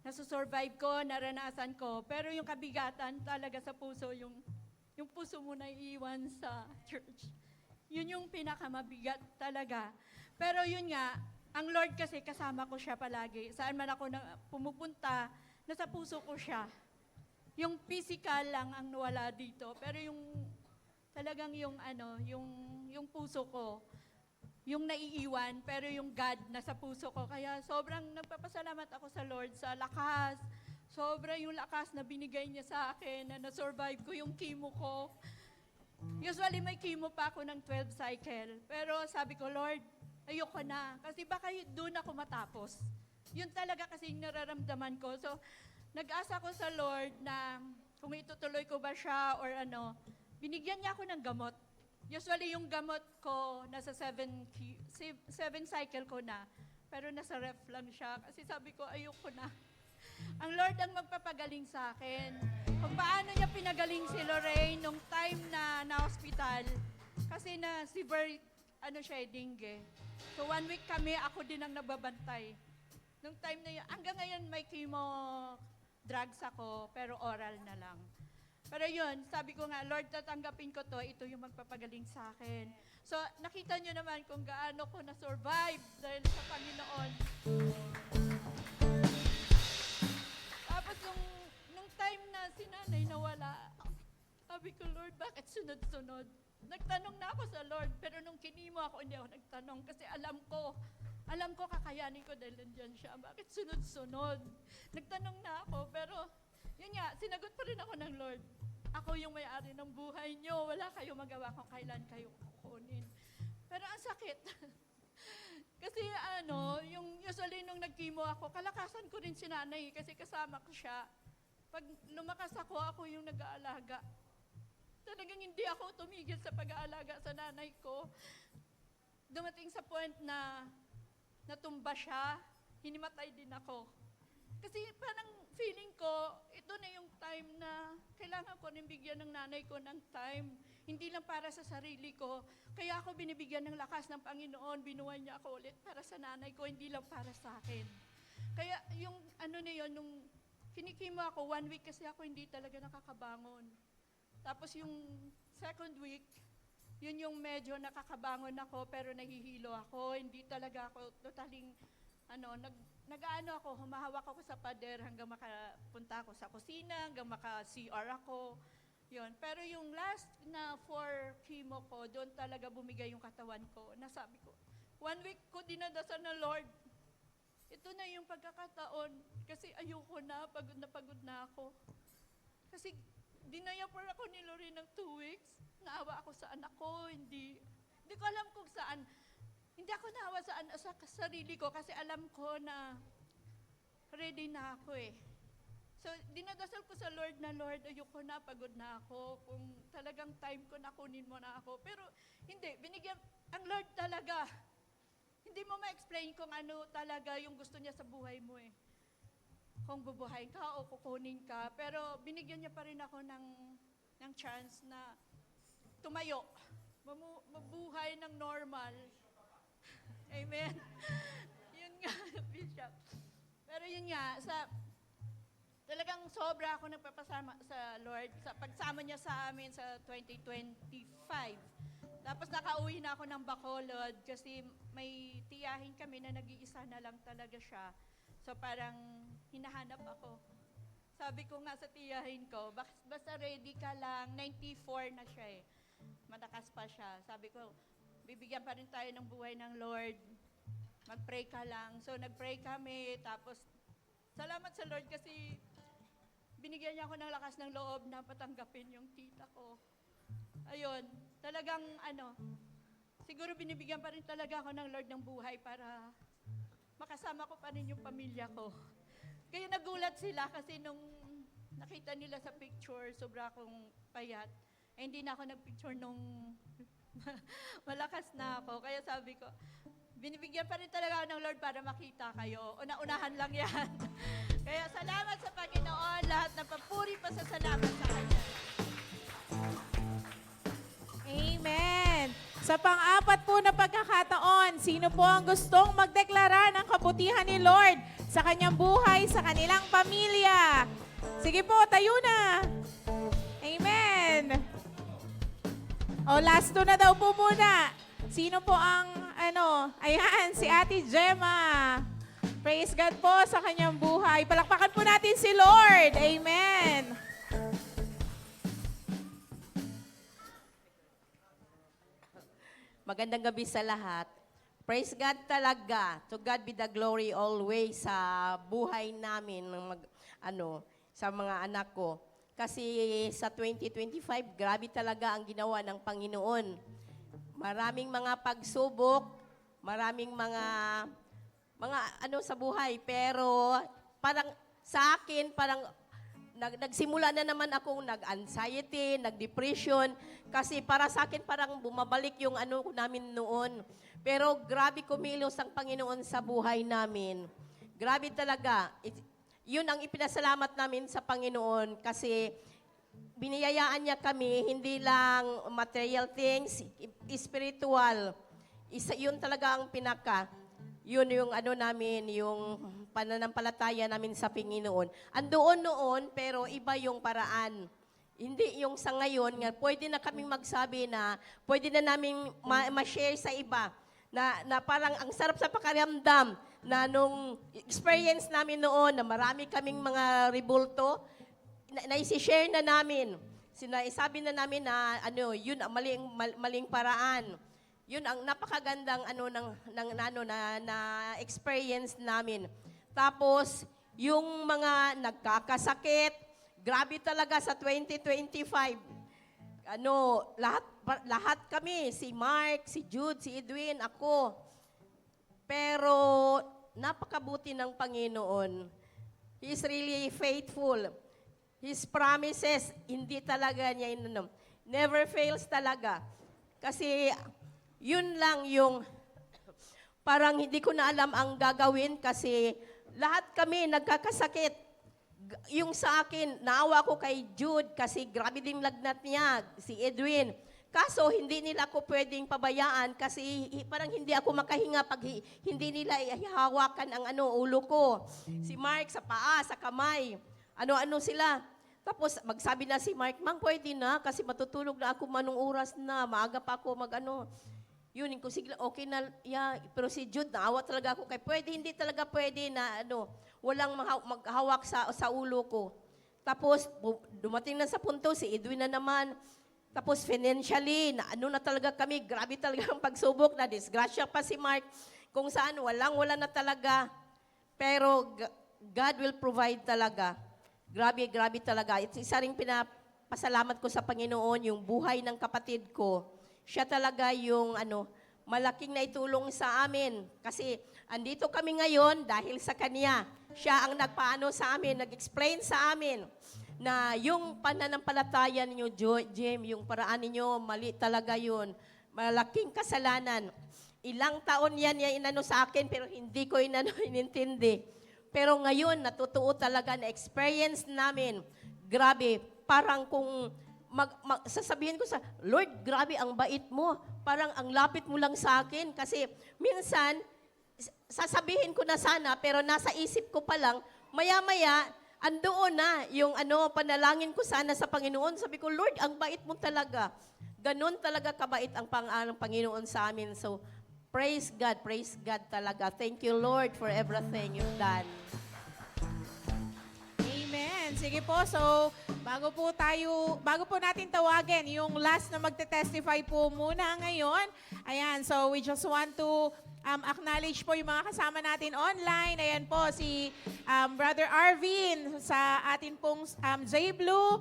nasusurvive ko, naranasan ko. Pero yung kabigatan talaga sa puso, yung puso mo na iiwan sa church. Yun yung pinakamabigat talaga. Pero yun nga, ang Lord kasi kasama ko siya palagi. Saan man ako pumupunta, nasa puso ko siya. Yung physical lang ang nawala dito, pero yung talagang yung puso ko, yung naiiwan, pero yung God nasa puso ko. Kaya sobrang nagpapasalamat ako sa Lord sa lakas. Sobra yung lakas na binigay niya sa akin, na na-survive ko yung chemo ko. Usually may chemo pa ako ng 12 cycle. Pero sabi ko, Lord, ayoko na. Kasi baka doon ako matapos. Yun talaga kasi yung nararamdaman ko. So, nag-asa ko sa Lord na kung itutuloy ko ba siya or ano, binigyan niya ako ng gamot. Usually yung gamot ko, nasa 7 cycle ko na. Pero nasa ref lang siya. Kasi sabi ko, ayoko na. Ang Lord ang magpapagaling sa akin. Kung paano niya pinagaling si Lorraine nung time na na-hospital. Kasi na severe, dengue. So 1 week kami, ako din ang nababantay. Nung time na yun, hanggang ngayon may chemo drugs ako, pero oral na lang. Pero yun, sabi ko nga, Lord, tatanggapin ko to, ito yung magpapagaling sa akin. So, nakita nyo naman kung gaano ko na-survive dahil sa Panginoon. Tapos nung time na si nanay nawala, sabi ko, Lord, bakit sunod-sunod? Nagtanong na ako sa Lord, pero nung kinimo ako, hindi ako nagtanong kasi alam ko kakayanin ko dahil nandiyan siya. Bakit sunod-sunod? Nagtanong na ako, pero yun nga, sinagot pa rin ako ng Lord. Ako yung may-ari ng buhay niyo. Wala kayong magawa kung kailan kayo kukunin. Pero ang sakit. Kasi yung usually nung nag-chemo ako, kalakasan ko rin si nanay kasi kasama ko siya. Pag lumakas ako yung nag-aalaga. Talagang hindi ako tumigil sa pag-aalaga sa nanay ko. Dumating sa point na natumba siya, hinimatay din ako. Kasi parang feeling ko, ito na yung time na kailangan ko rin bigyan ng nanay ko ng time. Hindi lang para sa sarili ko. Kaya ako binibigyan ng lakas ng Panginoon, binuhay niya ako ulit para sa nanay ko, hindi lang para sa akin. Kaya yung nung kinikimo ako, 1 week kasi ako hindi talaga nakakabangon. Tapos yung 2nd week, yun yung medyo nakakabangon ako pero nahihilo ako. Hindi talaga ako totaling, humahawak ako sa pader hanggang makapunta ako sa kusina, hanggang maka-CR ako. Yun. Pero yung last na 4 chemo ko, doon talaga bumigay yung katawan ko. Nasabi ko, 1 week ko dinadasal na Lord. Ito na yung pagkakataon kasi ayoko na, pagod na ako. Kasi dinayapor ako ni Lorraine ng 2 weeks. Naawa ako sa anak ko, hindi ko alam kung saan. Hindi ako naawa sa sarili ko kasi alam ko na ready na ako eh. So, dinadasal ko sa Lord na, Lord, ayoko na, pagod na ako. Kung talagang time ko na, kunin mo na ako. Pero hindi, ang Lord talaga. Hindi mo ma-explain kung ano talaga yung gusto niya sa buhay mo eh. Kung bubuhayin ka o kukunin ka. Pero binigyan niya pa rin ako ng chance na tumayo, mabuhay ng normal. Amen. Yun nga, Bishop. Pero yun nga, talagang sobra ako nagpapasama sa Lord, sa pagsama niya sa amin sa 2025. Tapos nakauwi na ako ng Bacolod kasi may tiyahin kami na nag-iisa na lang talaga siya. So parang hinahanap ako. Sabi ko nga sa tiyahin ko, basta ready ka lang, 94 na siya eh. Malakas pa siya. Sabi ko, bibigyan pa rin tayo ng buhay ng Lord. Mag-pray ka lang. So nag-pray kami, tapos salamat sa Lord kasi binigyan niya ako ng lakas ng loob na patanggapin yung tita ko. Ayun, talagang siguro binibigyan pa rin talaga ako ng Lord ng buhay para makasama ko pa rin yung pamilya ko. Kaya nagulat sila kasi nung nakita nila sa picture, sobra akong payat. Eh, hindi na ako nagpicture nung malakas na ako. Kaya sabi ko, binibigyan pa rin talaga ako ng Lord para makita kayo. Una-unahan lang yan. Kaya salamat sa Panginoon, lahat ng papuri pa sa salamat sa Kanya. Amen. Sa pang-apat po na pagkakataon, sino po ang gustong magdeklara ng kabutihan ni Lord sa kanyang buhay, sa kanilang pamilya? Sige po, tayo na. Amen. O, last two na daw po muna. Sino po ang, ayan, si Ate Gemma. Praise God po sa kanyang buhay. Palakpakan po natin si Lord. Amen. Magandang gabi sa lahat. Praise God talaga. To God be the glory always sa buhay namin sa mga anak ko. Kasi sa 2025, grabe talaga ang ginawa ng Panginoon. Maraming mga pagsubok, maraming mga ano sa buhay. Pero parang sa akin, parang nagsimula na naman akong nag-anxiety, nag-depression. Kasi para sa akin, parang bumabalik yung ano namin noon. Pero grabe kumilos ang Panginoon sa buhay namin. Grabe talaga. Yun ang ipinasalamat namin sa Panginoon kasi biniyayaan niya kami, hindi lang material things, spiritual. Yun talaga ang yun yung ano namin, yung pananampalataya namin sa Panginoon. Andoon noon, pero iba yung paraan. Hindi yung sa ngayon, nga, pwede na kaming magsabi na, pwede na namin ma-share sa iba, na parang ang sarap sa pakiramdam, na nung experience namin noon, na marami kaming mga rebulto, na isi-share na namin. Sabi na namin na ano, yun ang maling paraan. Yun ang napakagandang na experience namin. Tapos yung mga nagkakasakit, grabe talaga sa 2025. Lahat kami, si Mark, si Jude, si Edwin, ako. Pero napakabuti ng Panginoon. He is really faithful. His promises, hindi talaga niya never fails talaga. Kasi yun lang yung parang hindi ko na alam ang gagawin kasi lahat kami nagkakasakit. Yung sa akin, naawa ko kay Jude kasi grabe din lagnat niya, si Edwin. Kaso hindi nila ako pwedeng pabayaan kasi parang hindi ako makahinga pag hindi nila ihahawakan ang ulo ko. Si Mark sa paa, sa kamay. Ano-ano sila. Tapos magsabi na si Mark, Mang, pwede na kasi matutulog na ako manong oras na, maaga pa ako Yun, ko sige, okay na, yeah. Pero si Jude, naawa talaga ako kay hindi talaga pwede na walang maghawak sa ulo ko. Tapos dumating na sa punto, si Edwin na naman. Tapos financially, na talaga kami, grabe talaga ang pagsubok, na disgrasya pa si Mark. Kung saan, wala na talaga. Pero God will provide talaga. Grabe talaga. Isa rin pinapasalamat ko sa Panginoon, yung buhay ng kapatid ko. Siya talaga yung malaking naitulong sa amin. Kasi andito kami ngayon dahil sa Kanya. Siya ang nagpaano sa amin, nag-explain sa amin na yung pananampalataya ninyo, Jim, yung paraan ninyo, mali talaga yun. Malaking kasalanan. Ilang taon yan sa akin, pero hindi ko inintindi. Pero ngayon, natutuo talaga na experience namin. Grabe, parang kung sasabihin ko Lord, grabe ang bait mo. Parang ang lapit mo lang sa akin. Kasi minsan, sasabihin ko na sana, pero nasa isip ko pa lang, maya-maya, andoon na yung panalangin ko sana sa Panginoon. Sabi ko, Lord, ang bait mo talaga. Ganon talaga kabait ang Panginoon sa amin. So, praise God talaga. Thank you, Lord, for everything you've done. Amen. Sige po, so bago po natin tawagin yung last na magte-testify po muna ngayon. Ayan, so we just want to acknowledge po yung mga kasama natin online. Ayan po, si Brother Arvin sa atin pong J Blue,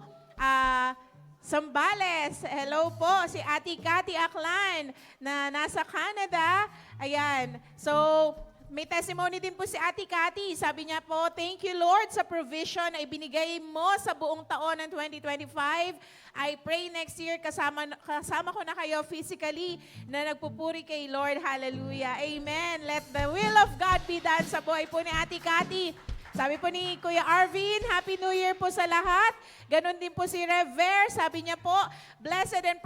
Sambales. Hello po, si Ate Cathy Aklan na nasa Canada. Ayan, so may testimony din po si Ate Cathy. Sabi niya po, thank you Lord sa provision na ibinigay mo sa buong taon ng 2025. I pray next year kasama ko na kayo physically na nagpupuri kay Lord. Hallelujah. Amen. Let the will of God be done sa buhay po ni Ate Cathy. Sabi po ni Kuya Arvin, Happy New Year po sa lahat. Ganon din po si Rever. Sabi niya po, Blessed and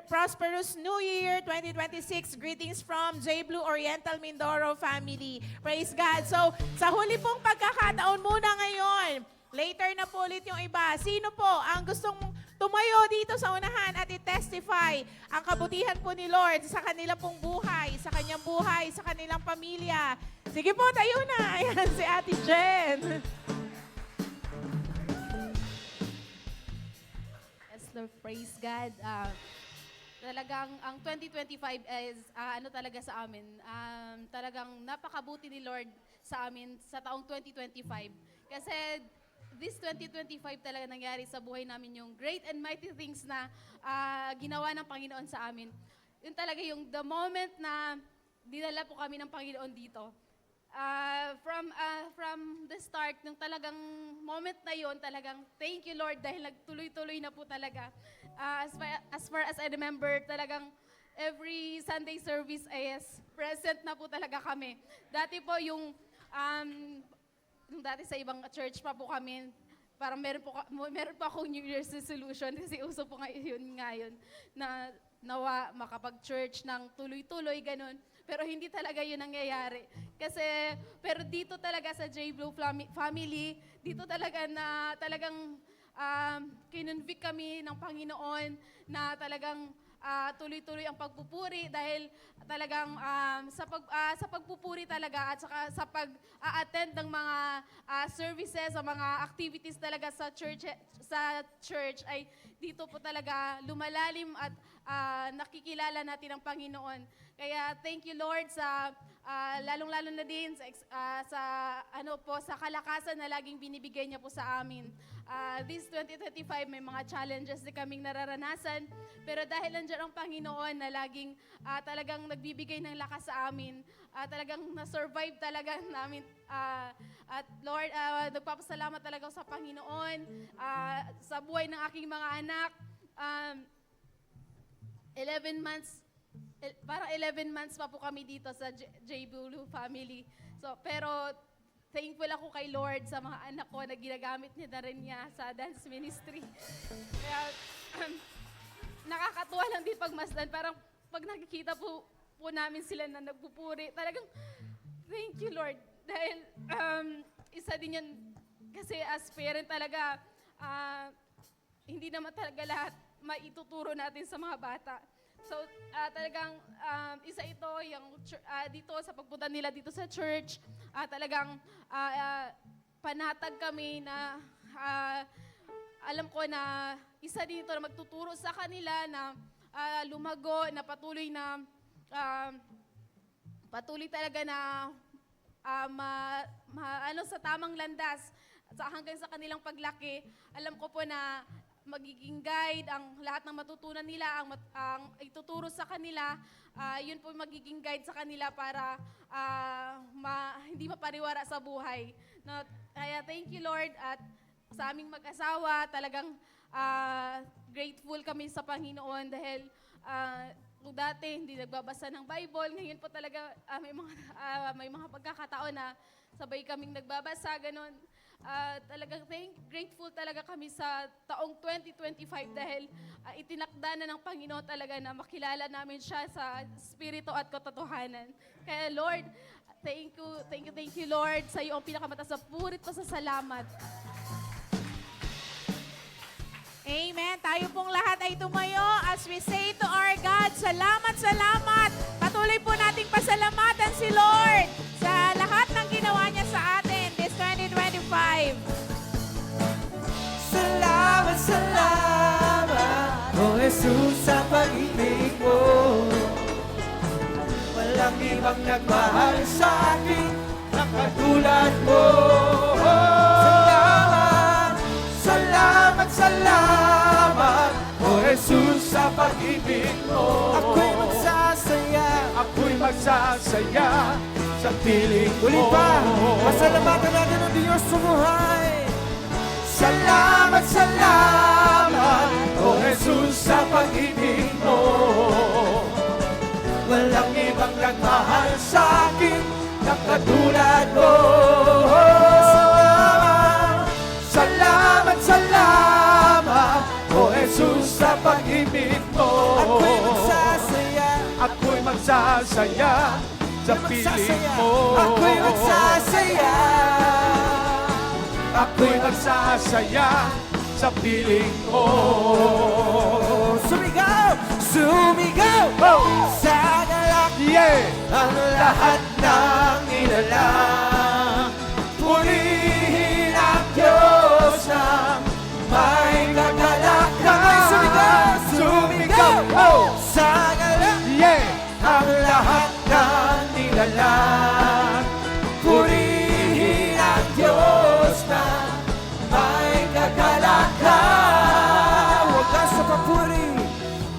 prosperous New Year 2026. Greetings from J Blue Oriental Mindoro family. Praise God. So, sa huli pong pagkakataon muna ngayon, later na po ulit yung iba. Sino po ang gustong tumayo dito sa unahan at i-testify ang kabutihan po ni Lord sa kanilang pong buhay, sa kanyang buhay, sa kanilang pamilya? Sige po, tayo na. Ayan si Ate Jen. Yes, Lord, praise God. Talagang ang 2025 is talaga sa amin. Talagang napakabuti ni Lord sa amin sa taong 2025. Kasi this 2025 talaga nangyari sa buhay namin yung great and mighty things na ginawa ng Panginoon sa amin. Yun talaga yung the moment na dinala po kami ng Panginoon dito. From the start, nung talagang moment na yon, talagang thank you Lord dahil nagtuloy-tuloy na po talaga. As far as I remember, talagang every Sunday service is present na po talaga kami. Dati po yung dati sa ibang church pa po kami, parang meron pa akong New Year's resolution kasi uso po ngayon na nawa makapag-church ng tuloy-tuloy, ganun. Pero hindi talaga yun nangyayari. Pero dito talaga sa J. Blue family, dito talaga na talagang kinonvict kami ng Panginoon na talagang tuloy-tuloy ang pagpupuri dahil talagang sa pagpupuri talaga at saka sa pag-attend ng mga services, sa mga activities talaga sa church ay dito po talaga lumalalim at nakikilala natin ang Panginoon. Kaya thank you Lord sa lalong-lalo na din sa kalakasan na laging binibigay niya po sa amin. This 2025 may mga challenges din kaming nararanasan, pero dahil nandiyan ang Panginoon na laging talagang nagbibigay ng lakas sa amin, talagang na-survive talaga namin. At Lord, nagpapasalamat talaga ako sa Panginoon, sa buhay ng aking mga anak. 11 months pa po kami dito sa J. Blue family. Pero thankful ako kay Lord sa mga anak ko na ginagamit niya na rin niya sa dance ministry. Kaya nakakatuwa lang din pagmasdan. Parang pag nakikita po namin sila na nagpupuri, talagang thank you Lord. Dahil isa din yan, kasi as parent talaga, hindi naman talaga lahat maituturo natin sa mga bata. So, talagang isa ito, yung dito sa pagpunta nila dito sa church, talagang panatag kami na alam ko na isa dito na magtuturo sa kanila na lumago, na patuloy talaga na sa tamang landas hanggang sa kanilang paglaki. Alam ko po na magiging guide ang lahat ng matutunan nila, ang ituturo sa kanila, yun po magiging guide sa kanila para hindi mapariwara sa buhay. No? Kaya thank you Lord, at sa aming mag-asawa, talagang grateful kami sa Panginoon dahil kung dati hindi nagbabasa ng Bible, ngayon po talaga may mga pagkakataon na sabay kaming nagbabasa, ganun. Talagang grateful talaga kami sa taong 2025 dahil itinakda na ng Panginoon talaga na makilala namin siya sa spirito at katotohanan. Kaya Lord, thank you Lord sa iyong pinakamataas na purit pa sa salamat. Amen. Tayo pong lahat ay tumayo as we say to our God, salamat, salamat. Patuloy po nating pasalamatan si Lord sa lahat ng ginawa niya sa atin this 2025. Salamat, salamat, O Jesus, sa pag-ibig mo. Walang ibang nagmahal sa akin na katulad mo. Salamat, salamat, salamat, O Jesus, sa pag-ibig mo. Ako'y magsasaya sa piling mo. Ulit pa, pasalamatan natin ang Diyos sumuhay. Salamat, salamat, O Jesus, sa pag-ibig mo. Walang ibang nagmahal sa akin na katulad mo. Salamat, salamat, O Jesus, sa pag-ibig mo. Ako'y magsasaya sa piling mo. Ako'y magsasaya. Ako'y magsasaya sa piling mo. Sumigaw! Sumigaw! Oh! Sa galak, ang lahat ng nilalang. Purihin ang Diyos ng may kagalakan. Sumigaw! Sumigaw! Oh! Sa galak, ang lahat ng nilalang. Purihin ang Diyos na may kagalakan. Wagas na papuri,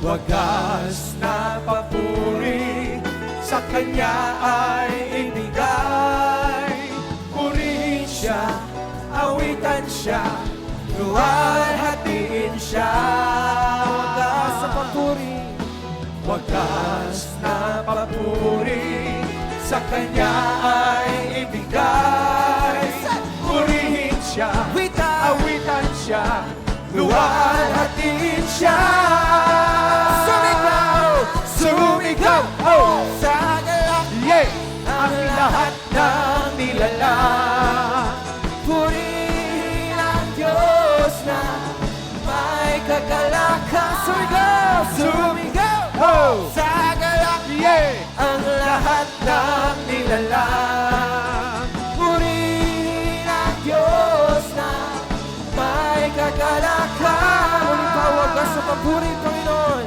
wagas na papuri sa sa Kanya ay ibigay. Purihin siya, awitan siya, luwalhatiin siya. Wagas na papuri, wagas na papuri, sa Kanya ay ibigay. Purihin siya, awitan siya, luwalhatiin siya. Sumigaw, sumigaw, oh, sa galak, yeah, ang lahat ng nilalang. Purihin ang Diyos na may kagalakan. Sumigaw, sumigaw, oh, sa galak, yeah, ang lahat ng nilalang. Purihin ang Diyos na may kagalakan. Ulit pa, wagas na papuri, Panginoon.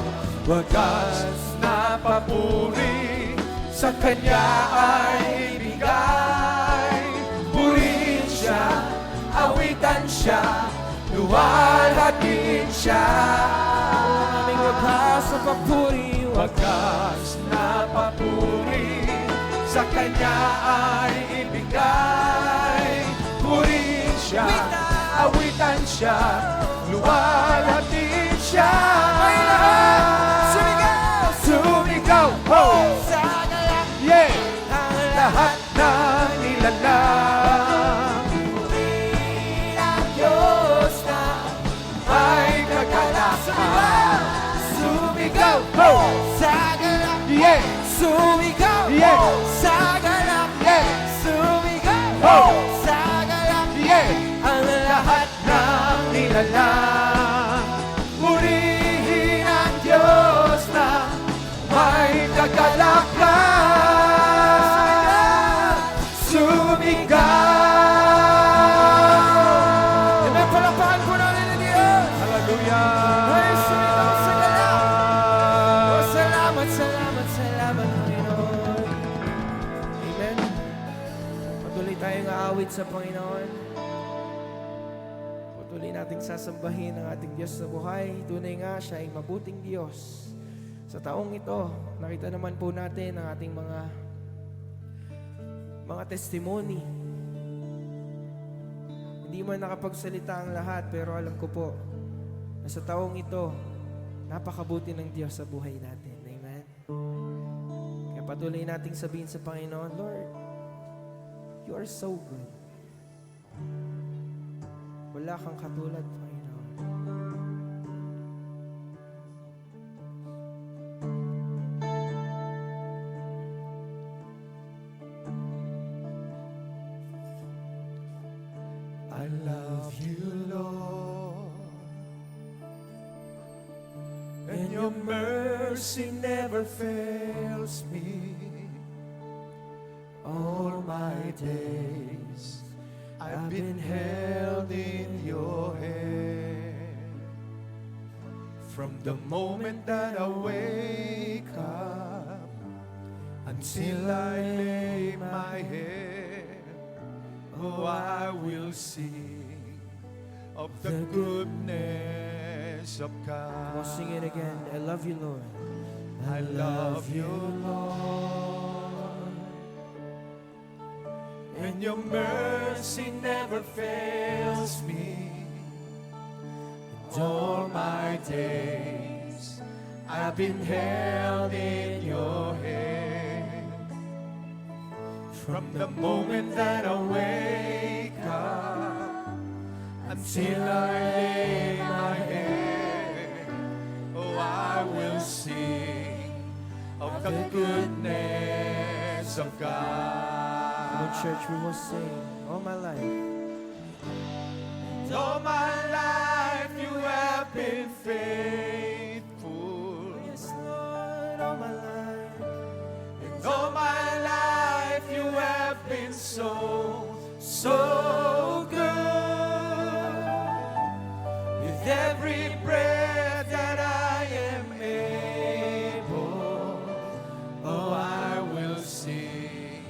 Wagas na papuri, sa Kanya ay ibigay. Purihin siya, awitan siya, luwalhatiin siya. Aming wagas na papuri, wagas na papuri, sa Kanya ay ibigay. Purihin siya, awitan siya, luwalhatiin siya. Ay lahat, sumigaw, sumigaw, oh, sa galak, yeah, ang lahat ng nilalang. Purihin ang Diyos na may kagalakan. Sumigaw, oh, sa galak, yeah, sumigaw, yeah, sa galak, yeah, sumigaw, oh, sa galak, yeah, ang lahat ng nilalang. Purihin ang Diyos na may kagalakan. Sumigaw. Amen, palapakan po natin ang Diyos. Hallelujah. Ay, sumigaw sa galak. Oh, salamat, salamat, salamat, Panginoon. Amen. Patuloy tayong aawit sa Panginoon. Patuloy nating sasambahin ang ating Diyos sa buhay. Tunay nga, siya ay mabuting Diyos. Sa taong ito, nakita naman po natin ang ating mga testimony. Hindi man nakapagsalita ang lahat, pero alam ko po na sa taong ito, napakabuti ng Diyos sa buhay natin. Amen? Kaya patuloy nating sabihin sa Panginoon, Lord, you are so good. Wala kang katulad, Panginoon. I love you, Lord, and your mercy never fails me. All my days I've been held in your hand. From the moment that I wake up until I lay my head, oh, I will sing of the goodness of God. We'll sing it again. I love you, Lord. I love you, Lord, and your mercy never fails me. And all my days I've been held in your hand. From the moment that I wake up until I lay my head, oh, I will sing of the goodness of God. Come on, church, we will sing all my life. And all my life you have been faithful. Yes, Lord, all my life. And all my life you have been so, so good. With every breath that I am able, oh, I will sing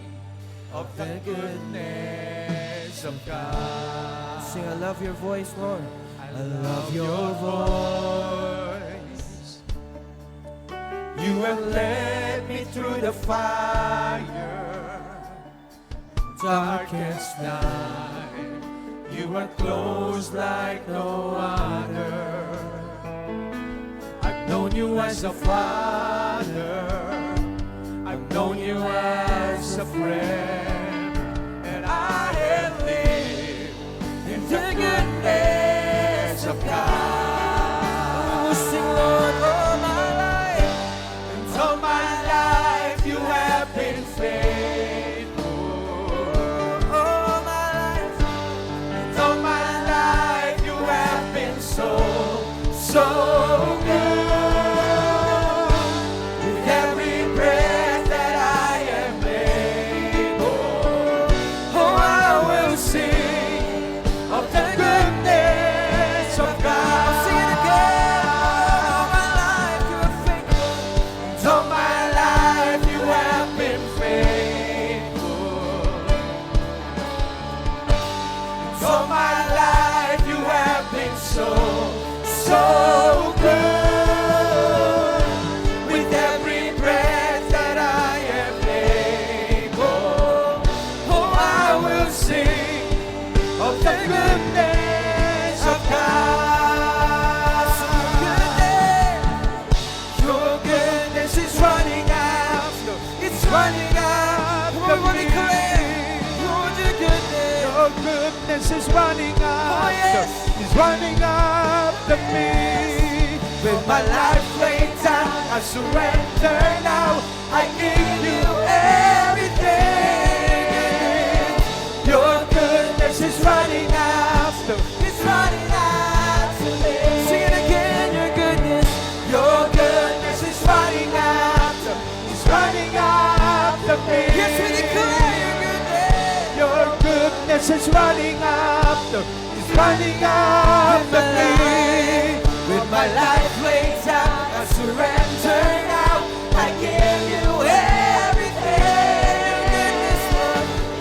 of the goodness of God. Sing, I love your voice, Lord. I love your voice. You You have led me through the fire, darkest night. You are close like no other. I've known you as a father, I've known you as a friend, and I have lived in the goodness of God. Sing, Lord, all my life, and all my life you have been faithful. All my life, and all my life you have been so good. With every breath that I am able, oh, I will sing of the goodness of God. I'll sing it again. All my life you are faithful. And all my life you have been faithful. And all my life you have been so good. With every breath that I am able, oh, I will sing of the goodness of God. So your goodness is running out. It's running out. Come on, declare your goodness. Your goodness is running out. Oh, yes. It's running after me. With my life laid down, I surrender now. I give you everything. Your goodness is running after. It's running after me. Sing it again, your goodness. Your goodness is running after. It's running after me. Yes, we declare your goodness. Your goodness is running after. It's running after me. With my life laid down, I surrender now. I give you everything.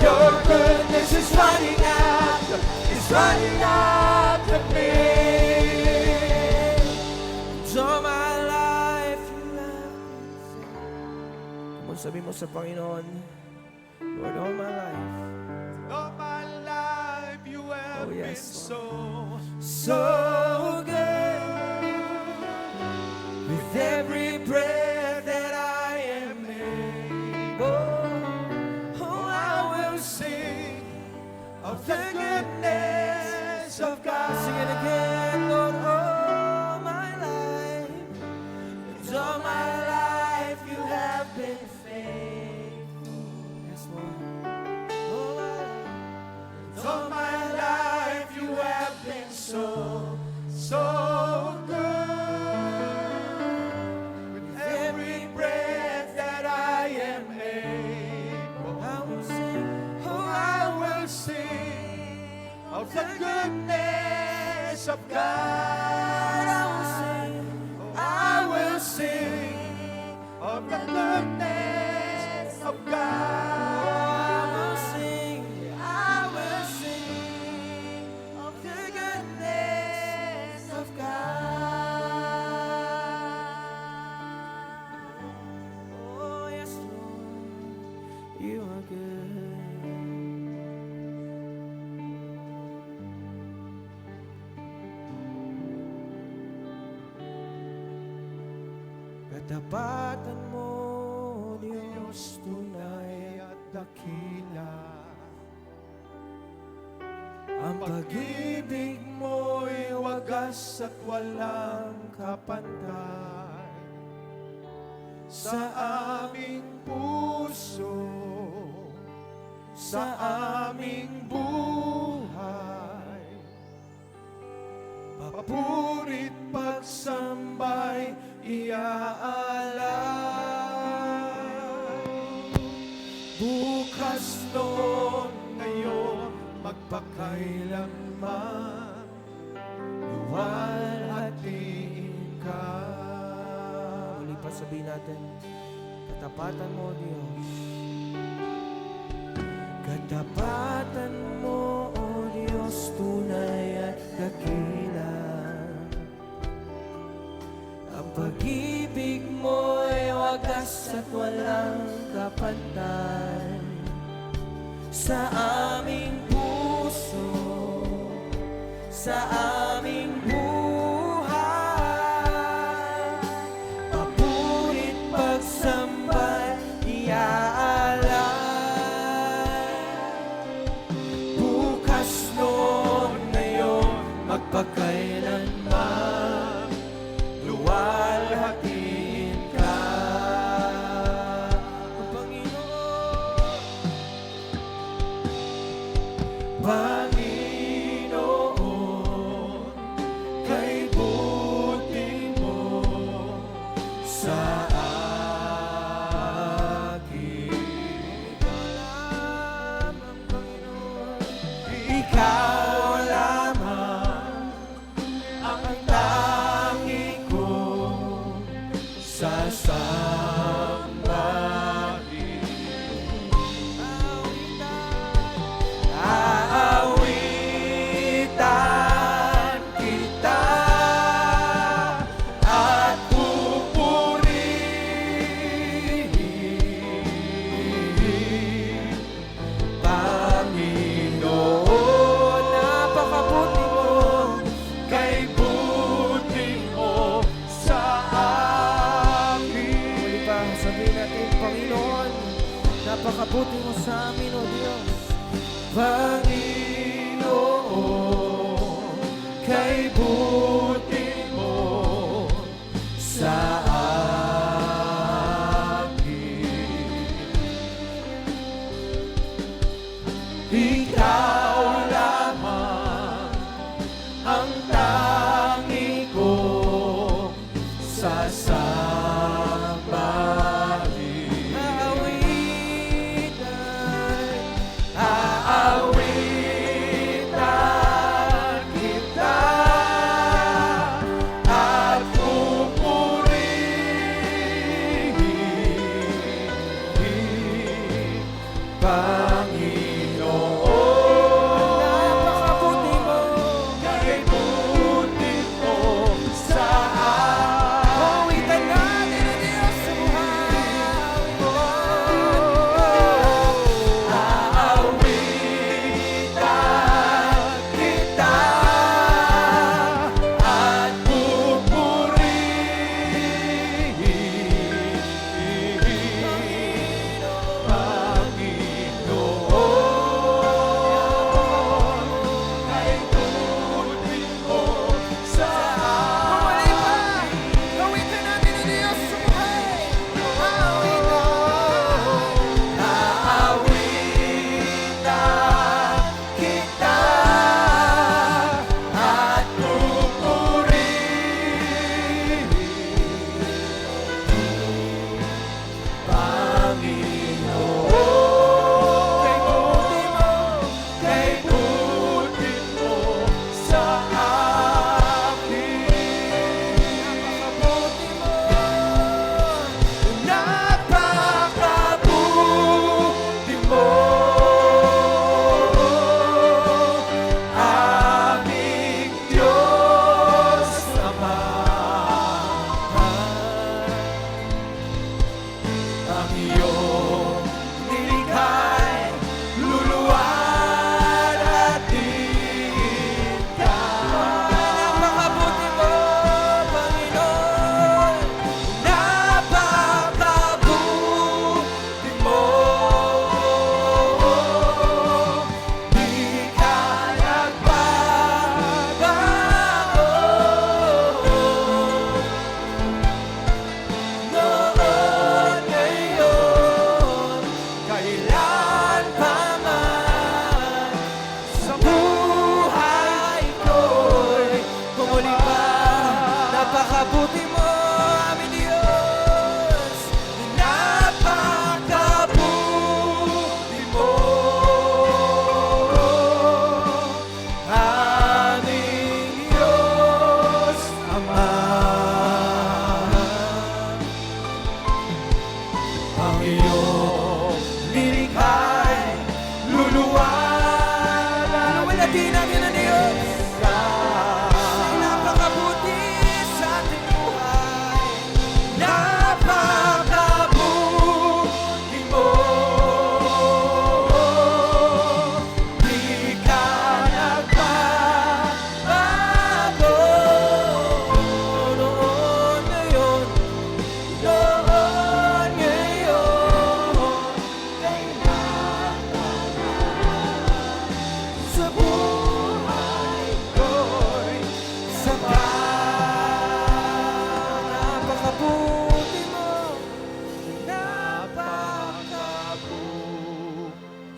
Your goodness is running after. It's running after me. All my life you have been faithful. Kung sabi mo sa Panginoon, Lord, all my life. All my life you have been so good. With every breath that I am able, oh, I will sing of the goodness of God. Sing it again, Lord, all my life. And all my life you have been faithful. Yes, Lord. All my life you have been so good. With every breath that I am able, I will sing, oh, I will sing of the goodness of God. I will sing of the goodness of God. Katapatan mo, Diyos, tunay at dakila. Ang pag-ibig mo'y wagas at walang kapantay. Sa aming puso, sa aming buhay, papurit pagsambay iaalay. Bukas noon ngayon, magpakailanman, luwalhatiin ka. Muli pa sabihin natin, katapatan mo, Diyos. Katapatan mo, O Diyos, tunay at dakila. Ang Pag-ibig mo'y wagas at walang kapantay sa aming puso, sa aming buhay. Papurit pagsambal iaalay. Bukas noon ngayon magpakailanman luwalhatiin ka, O Panginoon. Panginoon, kay buti mo sa akin. Ikaw lamang ang tangi ko sasambahin. Aawitan kita at pupurihin. Panginoon, napakabuti mo, kay buti mo sa akin. Muli pa, sabihin natin, Panginoon, napakabuti mo sa amin, O Diyos. Panginoon, kay buti mo sa akin. Ikaw lamang ang tangi ko sasambahin. Aawitan kita at pupurihin. Panginoon,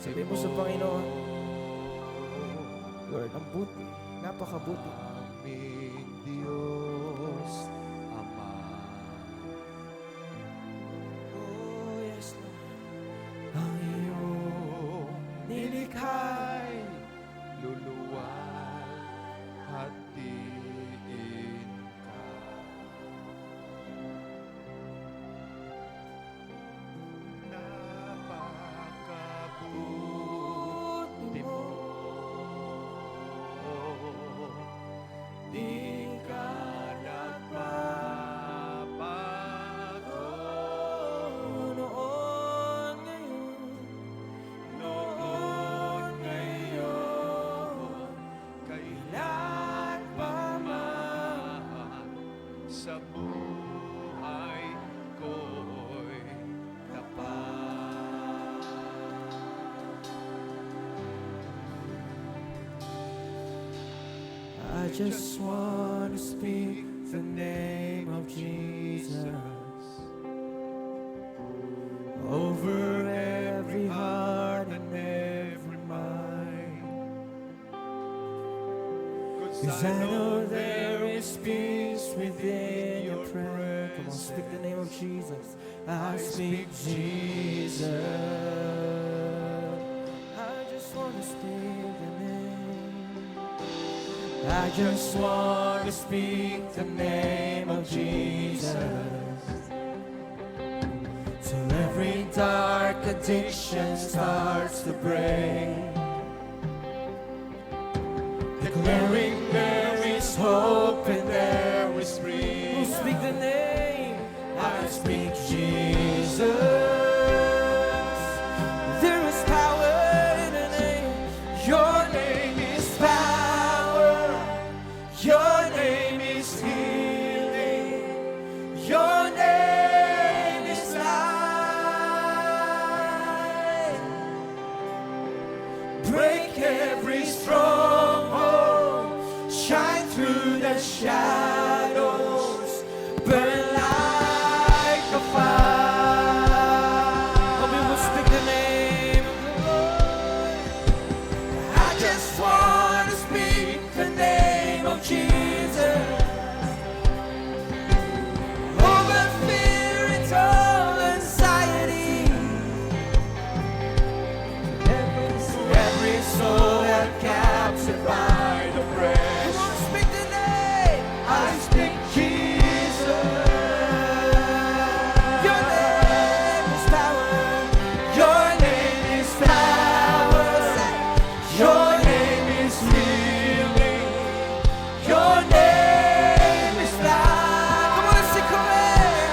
Sabi mo sa Panginoon, Lord, ang buti, napakabuti. Aming Diyos Ama. Oh, yes, Lord. Ang iyong nilikhay. Luluwal at diin ka. Napakabuti mo. Di ka nagbabago. Noon, ngayon, Noon, ngayon, kailan pa man sa buhay ko'y tapat. I just want to speak the name of Jesus over every heart and every mind. 'Cause I know there is peace within your prayer. Come on, speak the name of Jesus. I speak Jesus. I just want to speak the name. I just want to speak the name of Jesus. Till every dark addiction starts to break. Declaring there is hope and there is freedom. Speak the name. I speak Jesus. There is power in the name. Your name is power. Your name is healing. Your name is life. Break every stronghold. Shine through the shadows. Burn like a fire. Oh, we will speak the name of the Lord. I just want to speak the name of Jesus. Over fear and all anxiety. Every soul held captive by the press. Come on, speak the name. I speak Jesus. Your name is power. Your name is power. Your name is healing. Your name is life. Come on, let's sing command.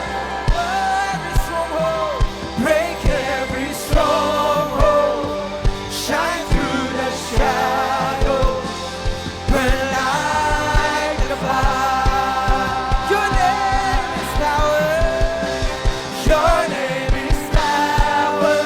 Every stronghold, break every stronghold. Shine through the shadows. Burn like the fire. Your name is power. Your name is power.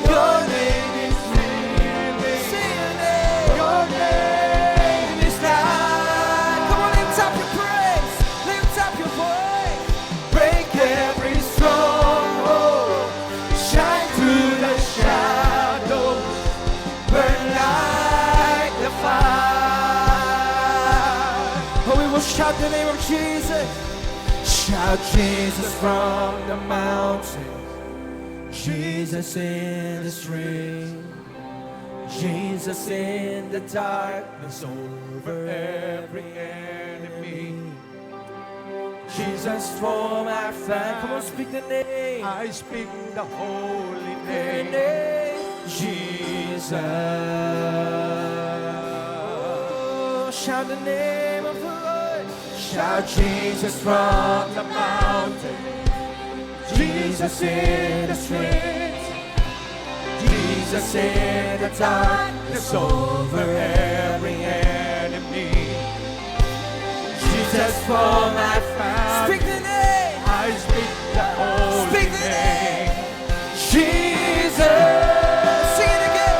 Your name is healing. Sing your name. Your name is life. Come on, lift up your praise. Lift up your voice. Break every stronghold. Shine through the shadows. Burn like the fire. Oh, we will shout the name of Jesus. Shout Jesus from the mountain. Jesus in the street. Jesus in the darkness over every enemy. Jesus for my family. Come on, speak the name. I speak the holy Your name. name, Jesus. Shout the name of the Lord. Shout Jesus from the mountain. Jesus in the streets. Jesus in the darkness over every enemy. Jesus for my family. Speak the name. I speak the holy Speak the name. Jesus. Sing it again.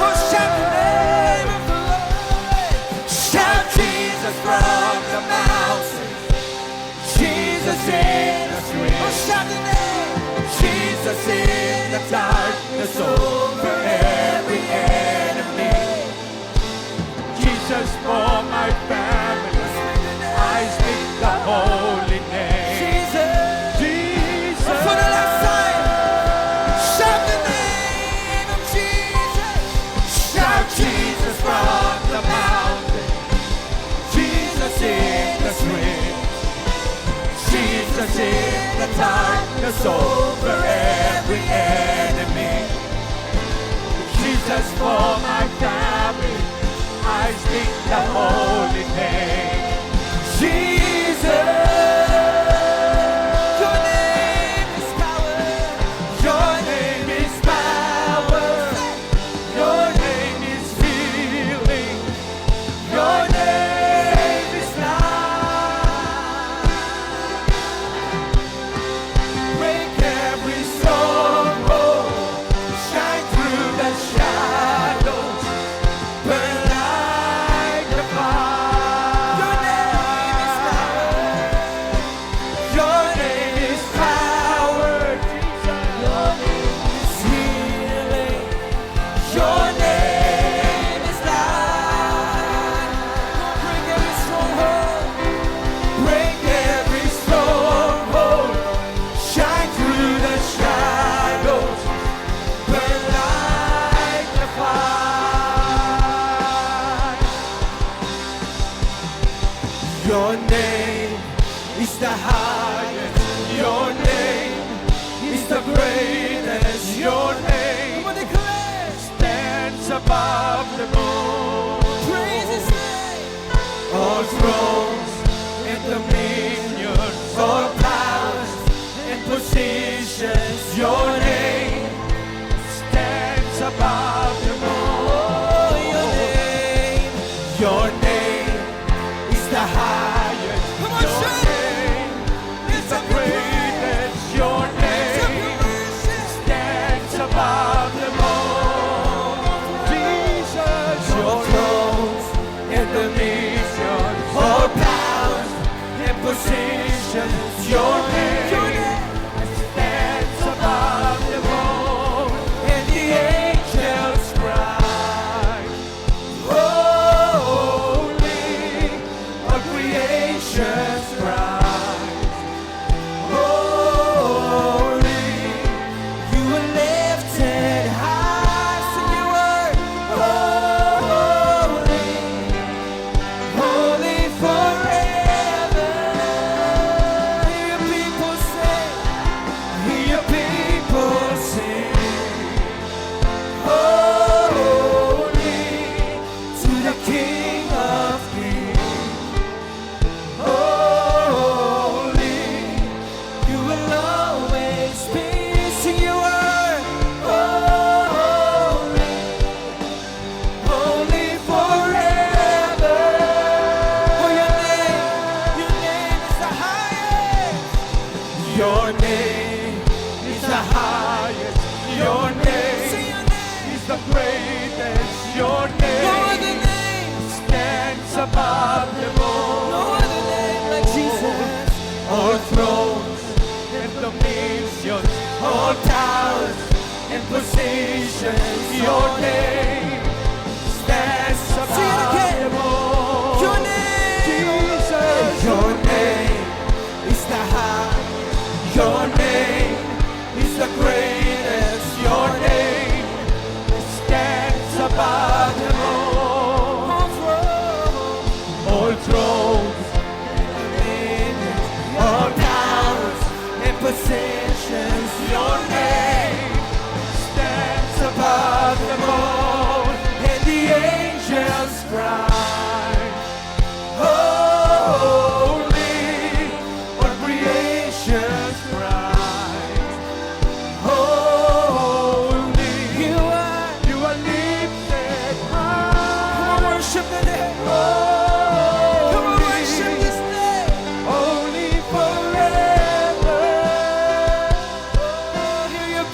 Oh, shout the name of the Lord. Shout Jesus from the mountain. Jesus in the street. Oh, shout the name. Jesus in the darkness over darkness over every enemy. Jesus for my family, I speak the holy name. Jesus, Your name is power. your name is power. Your name is healing. Your name is life. Break every stronghold. Shine through the shadows. Burn like the fire. Your name is power. Your name is power, Jesus. Healing. Your name is life. Break every stronghold. Break every stronghold. Shine through the shadows. Burn like the fire. Your name is the highest. Your name is the greatest. Your name Come on, declare. stands above the moon. Praise His name. All thrones and dominions, all powers and positions, your name stands above them all. Your name is the highest. Come on, Your shout it. name is the greatest. Your name stands above them all. Jesus, your thrones and dominions, all powers and positions, your name stands above them all. And the angels cry, holy, all creation's cry, holy, You were lifted high, sing your word. holy forever. Hear your people sing. Hear your people sing, holy to the King of Kings. Holy, You will always be. Sing your word. holy forever. For your name is the highest. Your name is the highest. Your Sing name your name. is the greatest. Your No name other name. stands above them all. No other name like Jesus. All thrones and dominions, all powers and positions, your name stands Sing it above again. them all. Your name. Jesus, your name is the high. Your name is the greatest. Your name stands above them all. All thrones, all powers and positions, your name stands above them all. And the angels cry, holy, all creation's cry, holy, you are lifted high. Come on, worship the name. Holy, Come on, worship His name. holy forever. Hear your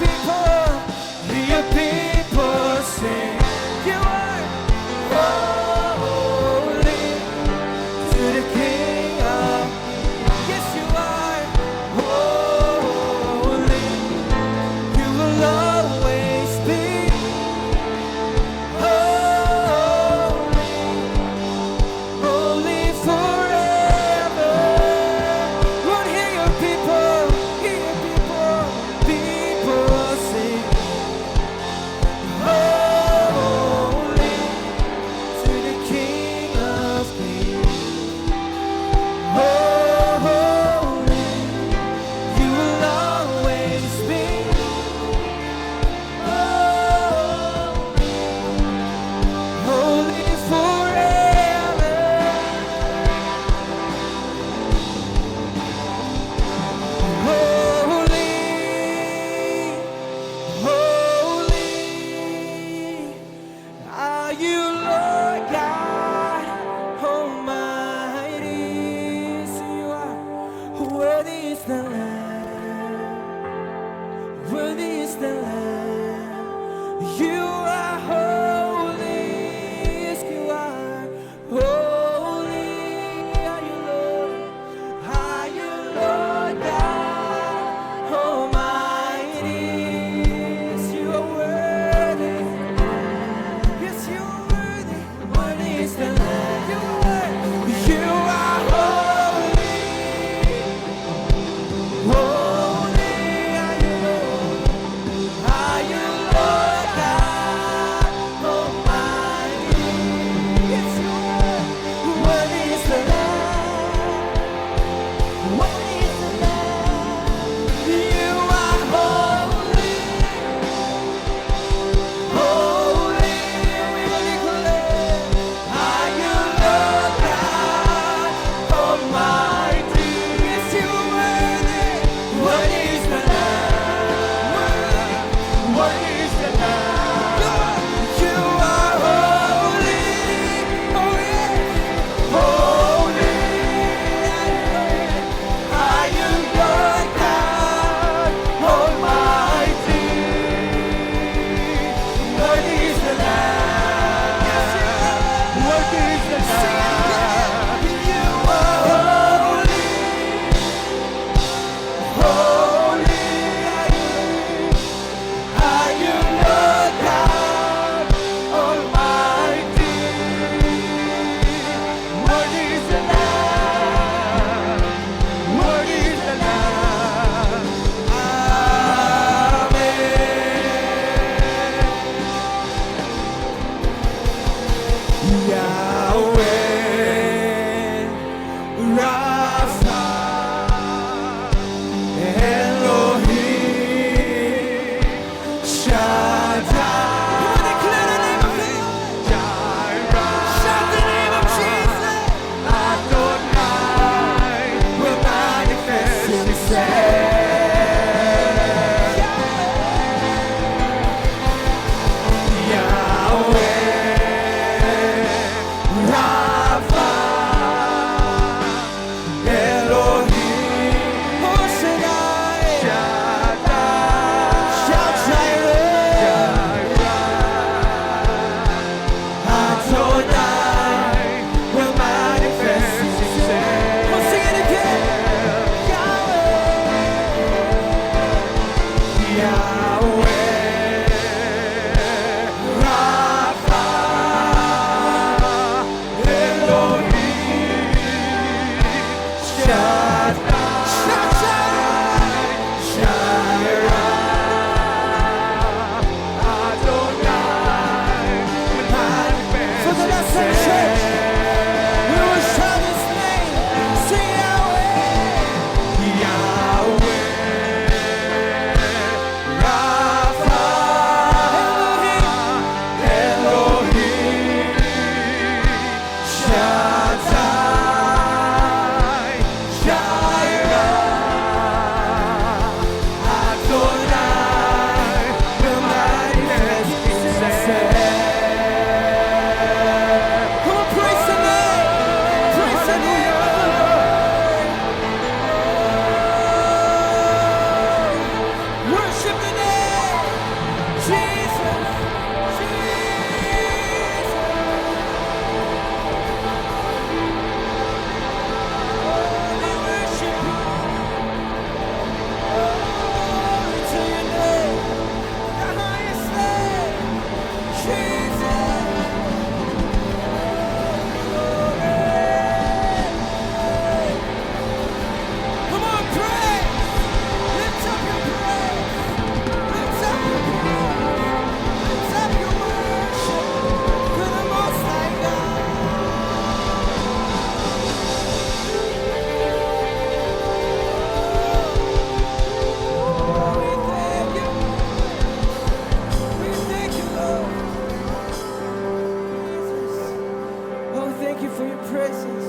Oh, thank you for your presence.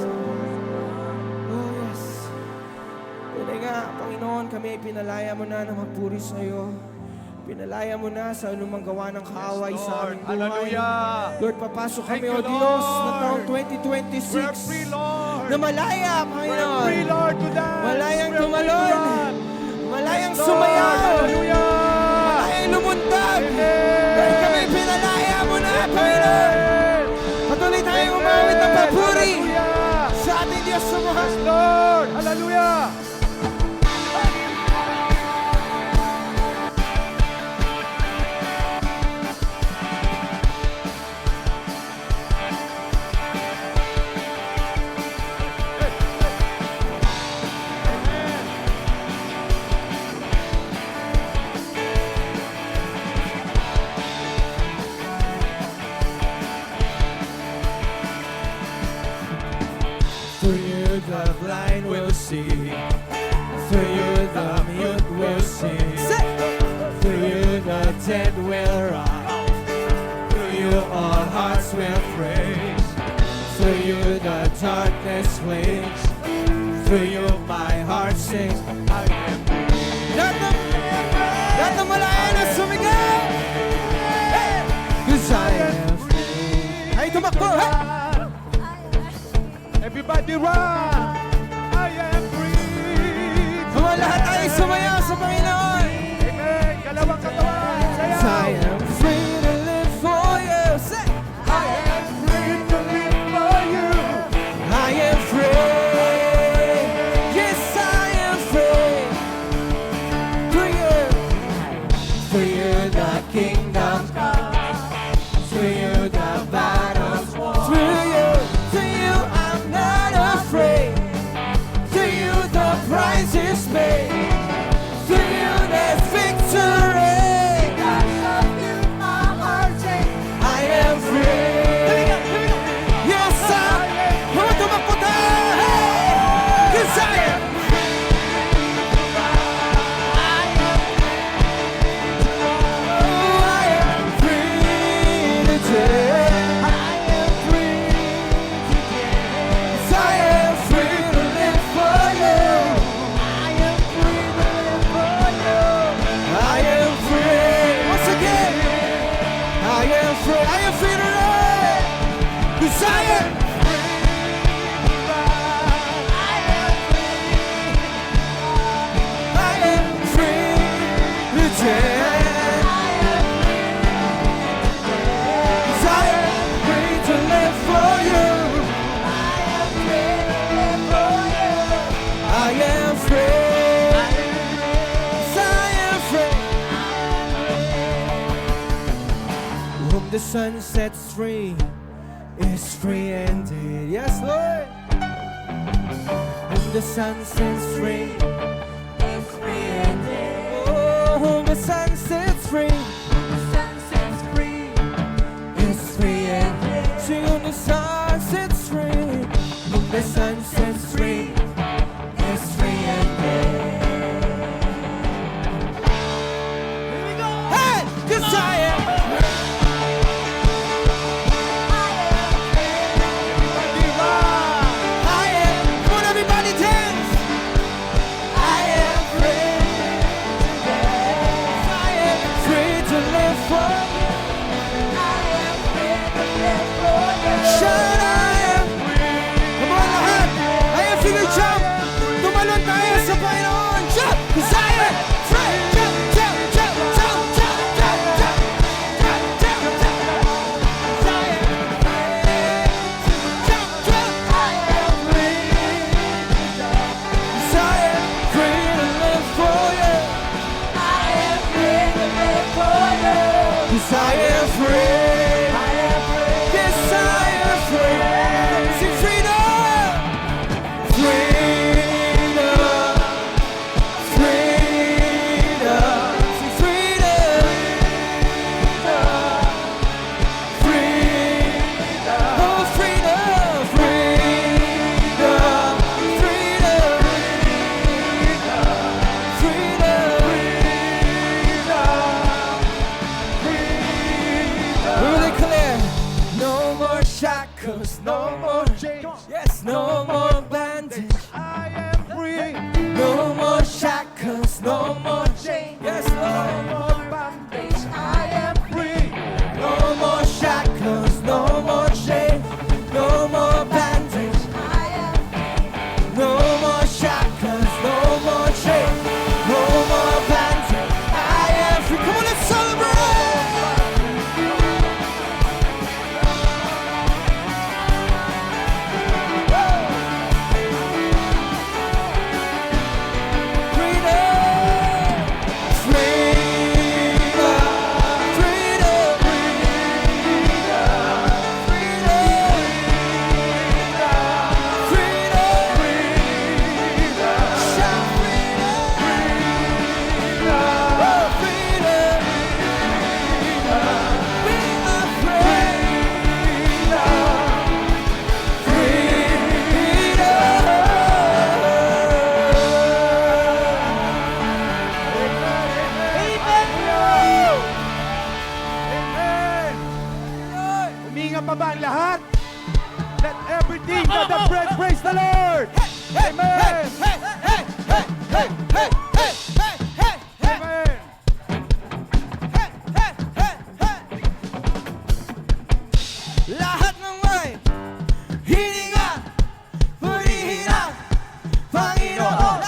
Oh, yes. Tunay nga, Panginoon, kami ay pinalaya mo na magpuri sa iyo. Pinalaya mo na sa anumang gawa ng kaaway sa aming buhay. Hallelujah. Lord, papasok kami, Thank O you, Diyos, Lord. ng taong We're 2026. free, Lord. Na malaya, We're Panginoon. free, Lord, to dance. Malayang We're free to tumalon. run. Malayang Yes, Lord. sumayaw. Hallelujah. Malayang lumundag. Amen. Dahil kami pinalaya mo na, Panginoon. Patuloy tayong umawit ng papuri Hallelujah. sa ating Diyos sa mga Yes, Lord. Hallelujah. Through you the blind will see. Through you the mute will sing. Through you the dead will rise. Through you all hearts will praise. Through you the darkness flees. Through you my heart sings. I am free. Lahat ng malaya na sumigaw. Hey! 'Cause I am free. Ay, tumakbo! Hey! Everybody run! I am free! Mga lahat ay sumayaw sa Panginoon! Amen! Kalawang katawan! Sayaw! I am free to live for you! Say! I am free to live for you! I am free! Yes, I am free! For you! For you the kingdom comes. For you the battles won. To you I'm not afraid. To you the price is paid. To you there's victory. Because of you my heart sings. I am free. Yes, I am. Tumakbo tayo. Hey! 'Cause I am I am free today. I am free today. 'Cause I am free to live for you. I am free to live for you. I am free. Once again. I am free. I am free to run. 'Cause I am I am free today. I am free to live for you. I am free to live for you. I am free. I am free. Whom the sun sets free is free indeed. Yes, Lord. Whom the sun sets free is free indeed. Oh, whom the sun sets free. Is free indeed. See whom the sun sets free. Whom the sun sets free is free indeed. Here we go. Hey, 'cause I am. I am. Come on, everybody dance. I am free today. I am free to live for you. I am free to live for you. Shout, I am free. Come on, lahat. I am free to jump. Tumalon tayo sa Panginoon. Jump, 'cause I am free. Jump, jump, jump, jump, jump, jump, jump. 'cause I am free. Yes, I am free. Sing freedom, freedom, freedom. Sing freedom, freedom. Oh, freedom, freedom, freedom, freedom. We declare no more shackles, no more chains, yes, no more bondage. I am free. No more shackles, no more chains, yes, no more bondage. I am free. No more shackles, no more chains, no more bondage. I am no more shackles, no more chains, no more bondage. I am free. Come on, let's celebrate. Huminga pa ba ang lahat? Let everything that the bread praise the Lord. Amen. Amen. Lahat ng may hininga, purihin ang Panginoon.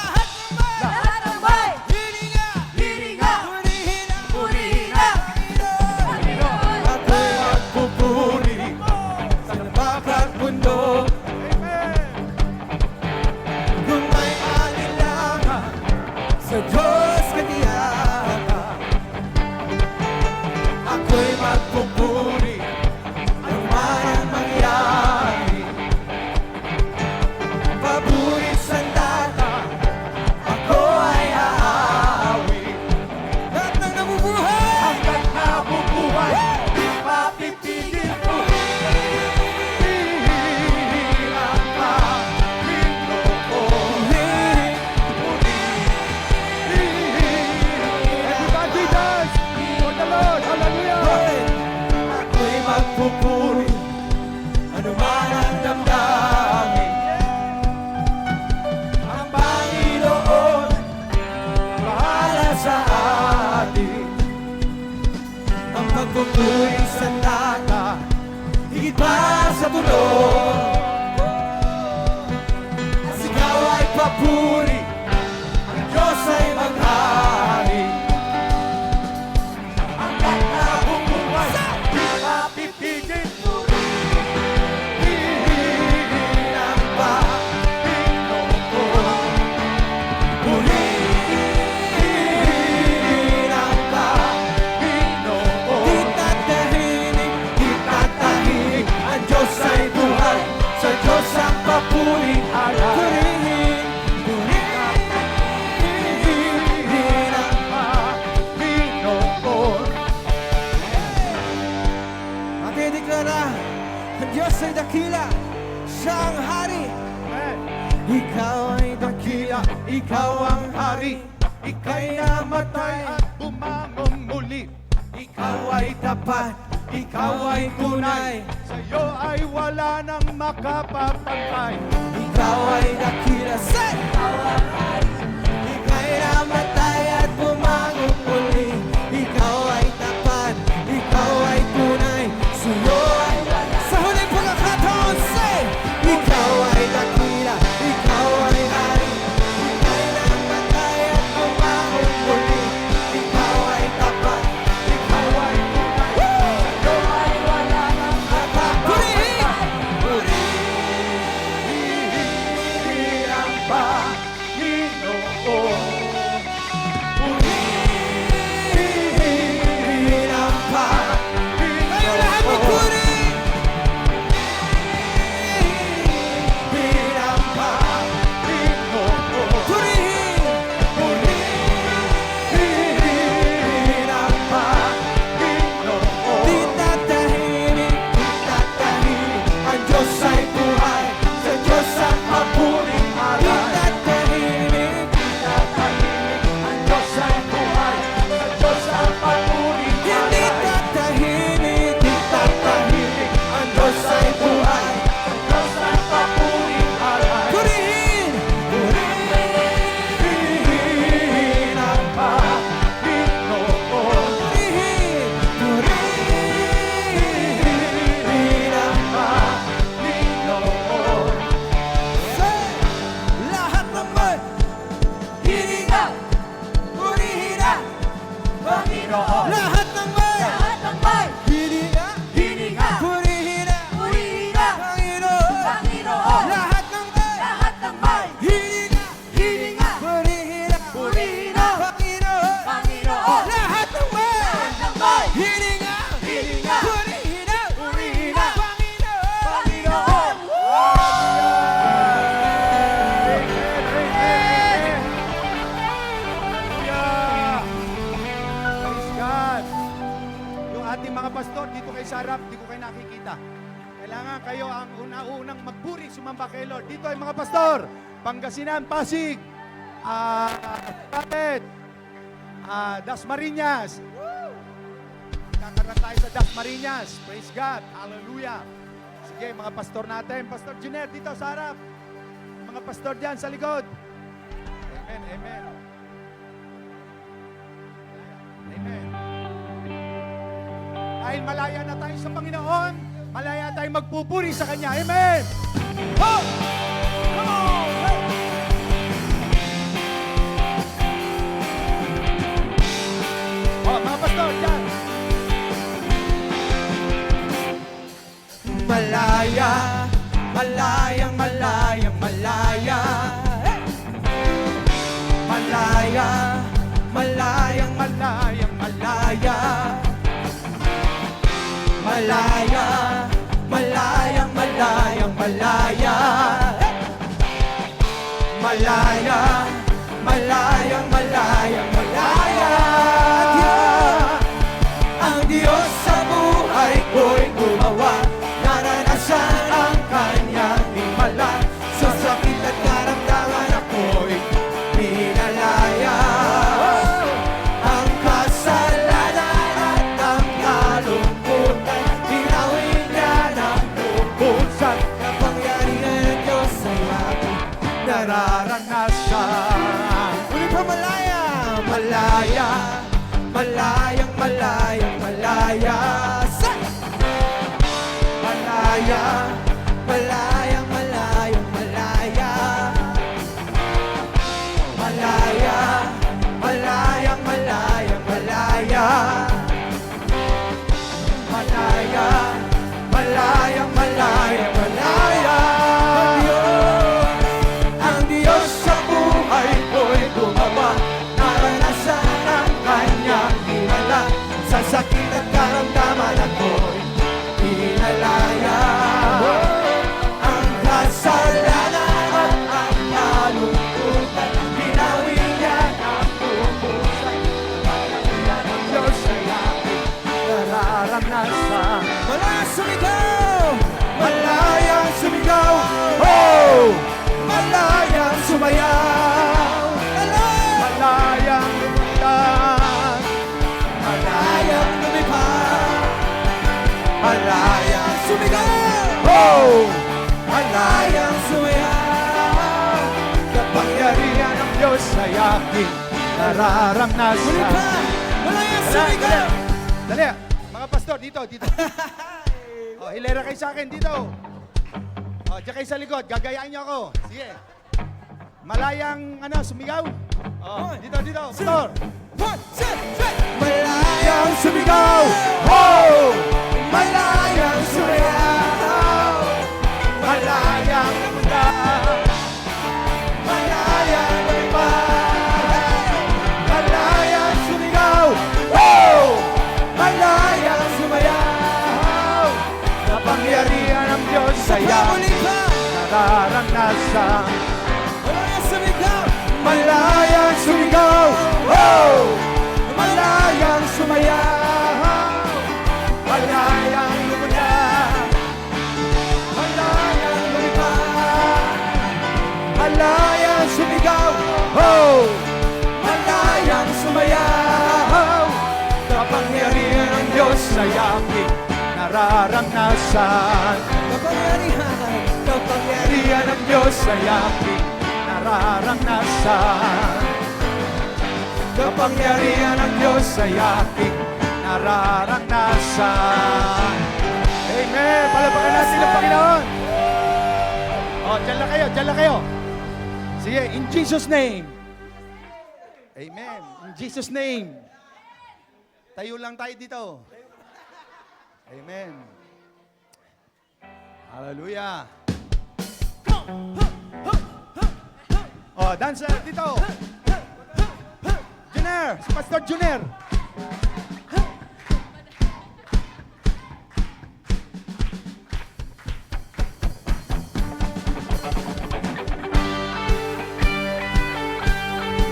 Lahat ng may hininga, purihin ang Panginoon. Ako'y magpupuri sa nabakat mundo. Kung may alinlangan sa Diyos katiyakan, ako'y magpupuri ang mayang mangyari. Paburit sandata, ako ay aawi. Lahat ng nabubuhay, hanggang nabubuhay, di mapipigil ko. Ang Panginoon. Everybody dance for the Lord. Hallelujah. Ako'y magpupuri, ano man ang damdamin. Ang Panginoon, bahala sa atin. Ang pagpupuri sa tata, higit pa sa tulong. At ikaw ay papuri, ang Diyos ay maghari. Ang nabubuhay, di mapipigil. Purihin ang Panginoon. Purihin ang Panginoon. Di tatahimik, di tatahimik. Ang Diyos ay buhay, sa Diyos ang papuri. Purihin, purihin ang Panginoon. Matidiklara, ang Diyos ay dakila, siya ang hari. Ikaw ay dakila, ikaw ang hari. Ika'y namatay at Bumangon muli. ikaw ay tapat, ikaw ay tunay. Sa'yo ay wala nang makapapantay. Ikaw ay dakila, say! Ika'y namatay at bumangon muli. Ikaw ay tapat, ikaw ay tunay. Sa'yo ay sa huling pagkakataon, say! Ikaw ay dakila, ikaw ay hari. Ika'y namatay at bumangon muli. Ikaw ay tapat, ikaw ay tunay. Sa'yo ay wala nang makapapantay. Purihin ang Panginoon. ating mga pastor dito kay Sarap, di ko kayo nakikita. Kailangan kayo ang una-unang magpuri, sumamba kay Lord. Dito ay mga pastor, Pangasinan, Pasig, Kapit, Dasmariñas. Kakanta tayo sa Dasmariñas. Praise God. Hallelujah. Sige, mga pastor natin. Pastor Juner, dito sa harap. Mga pastor dyan sa likod. Amen, amen. Amen. Dahil malaya na tayo sa Panginoon, malaya tayong magpupuri sa Kanya. Amen! Ho! Come on! Hey! Oh, mga pastor, dyan. Malaya, malayang, malayang, malaya. Malaya, malayang, malayang, malaya. Malaya, malayang, malayang, malaya. Malaya, malayang, malayang, malaya. Ang Diyos sa buhay ko'y gumawa. Naranasan ang kanyang himala. Sa sakit at karamdaman ako'y pinalaya. Ang kasalanan at ang kalungkutan, tinawid niya ng pupusan. Kapangyarihan ng Diyos ay aking nararanasan. Uli pa malaya, malaya, malayang, malayang, malaya. Malaya, malayang, malayang, malaya. Malaya, malayang, malayang, malaya. Malaya, malayang, malayang, malaya. Ang Diyos sa buhay ko'y gumawa. Naranasan ang kanyang himala. Sa sakit at karamdaman ako'y pinalaya. Ang kasalanan at ang kalungkutan, pinawid niya ng pupusan. Kapangyarihan ng Diyos ay aking nararanasan. Malayang sumigaw! Malayang sumigaw! Oh! Malayang sumayaw! Malayang lumutang! Malayang lumipad! Malayang sumigaw! Oh! Malayang sumayaw! Kapangyarihan ng Diyos ay aking nararanasan. Muli pa! Malayang sumigaw! Dali, mga pastor, dito, dito. Oh, hilera kayo sa akin, dito. Oh, diyan kayo sa likod, gagayaan niyo ako. Sige. Malayang, sumigaw. Oh, dito, dito, pastor. Malayang sumigaw! Oh! Malayang sumayaw! Malayang lumutang! Malayang lumipad! Malayang sumigaw! Oh! Malayang sumayaw! Kapangyarihan ng Diyos ay aking nararanasan. Malayang sumigaw! Malayang sumigaw! Oh! Malayang sumayaw! Malayang lumutang! Malayang lumipad! Malayang sumigaw! Oh! Malayang sumayaw! Kapangyarihan ng Diyos ay aking nararanasan. Kapangyarihan! Kapangyarihan ng Diyos ay aking nararanasan. Kapangyarihan ng Diyos ay aking nararanasan. Amen! Palapakan natin ang Panginoon. Oh, dyan lang kayo, dyan lang kayo. Sige, in Jesus' name. Amen. In Jesus' name. Tayo lang tayo dito. Amen. Hallelujah. Oh, dancer dito. Junior, si Pastor Junior.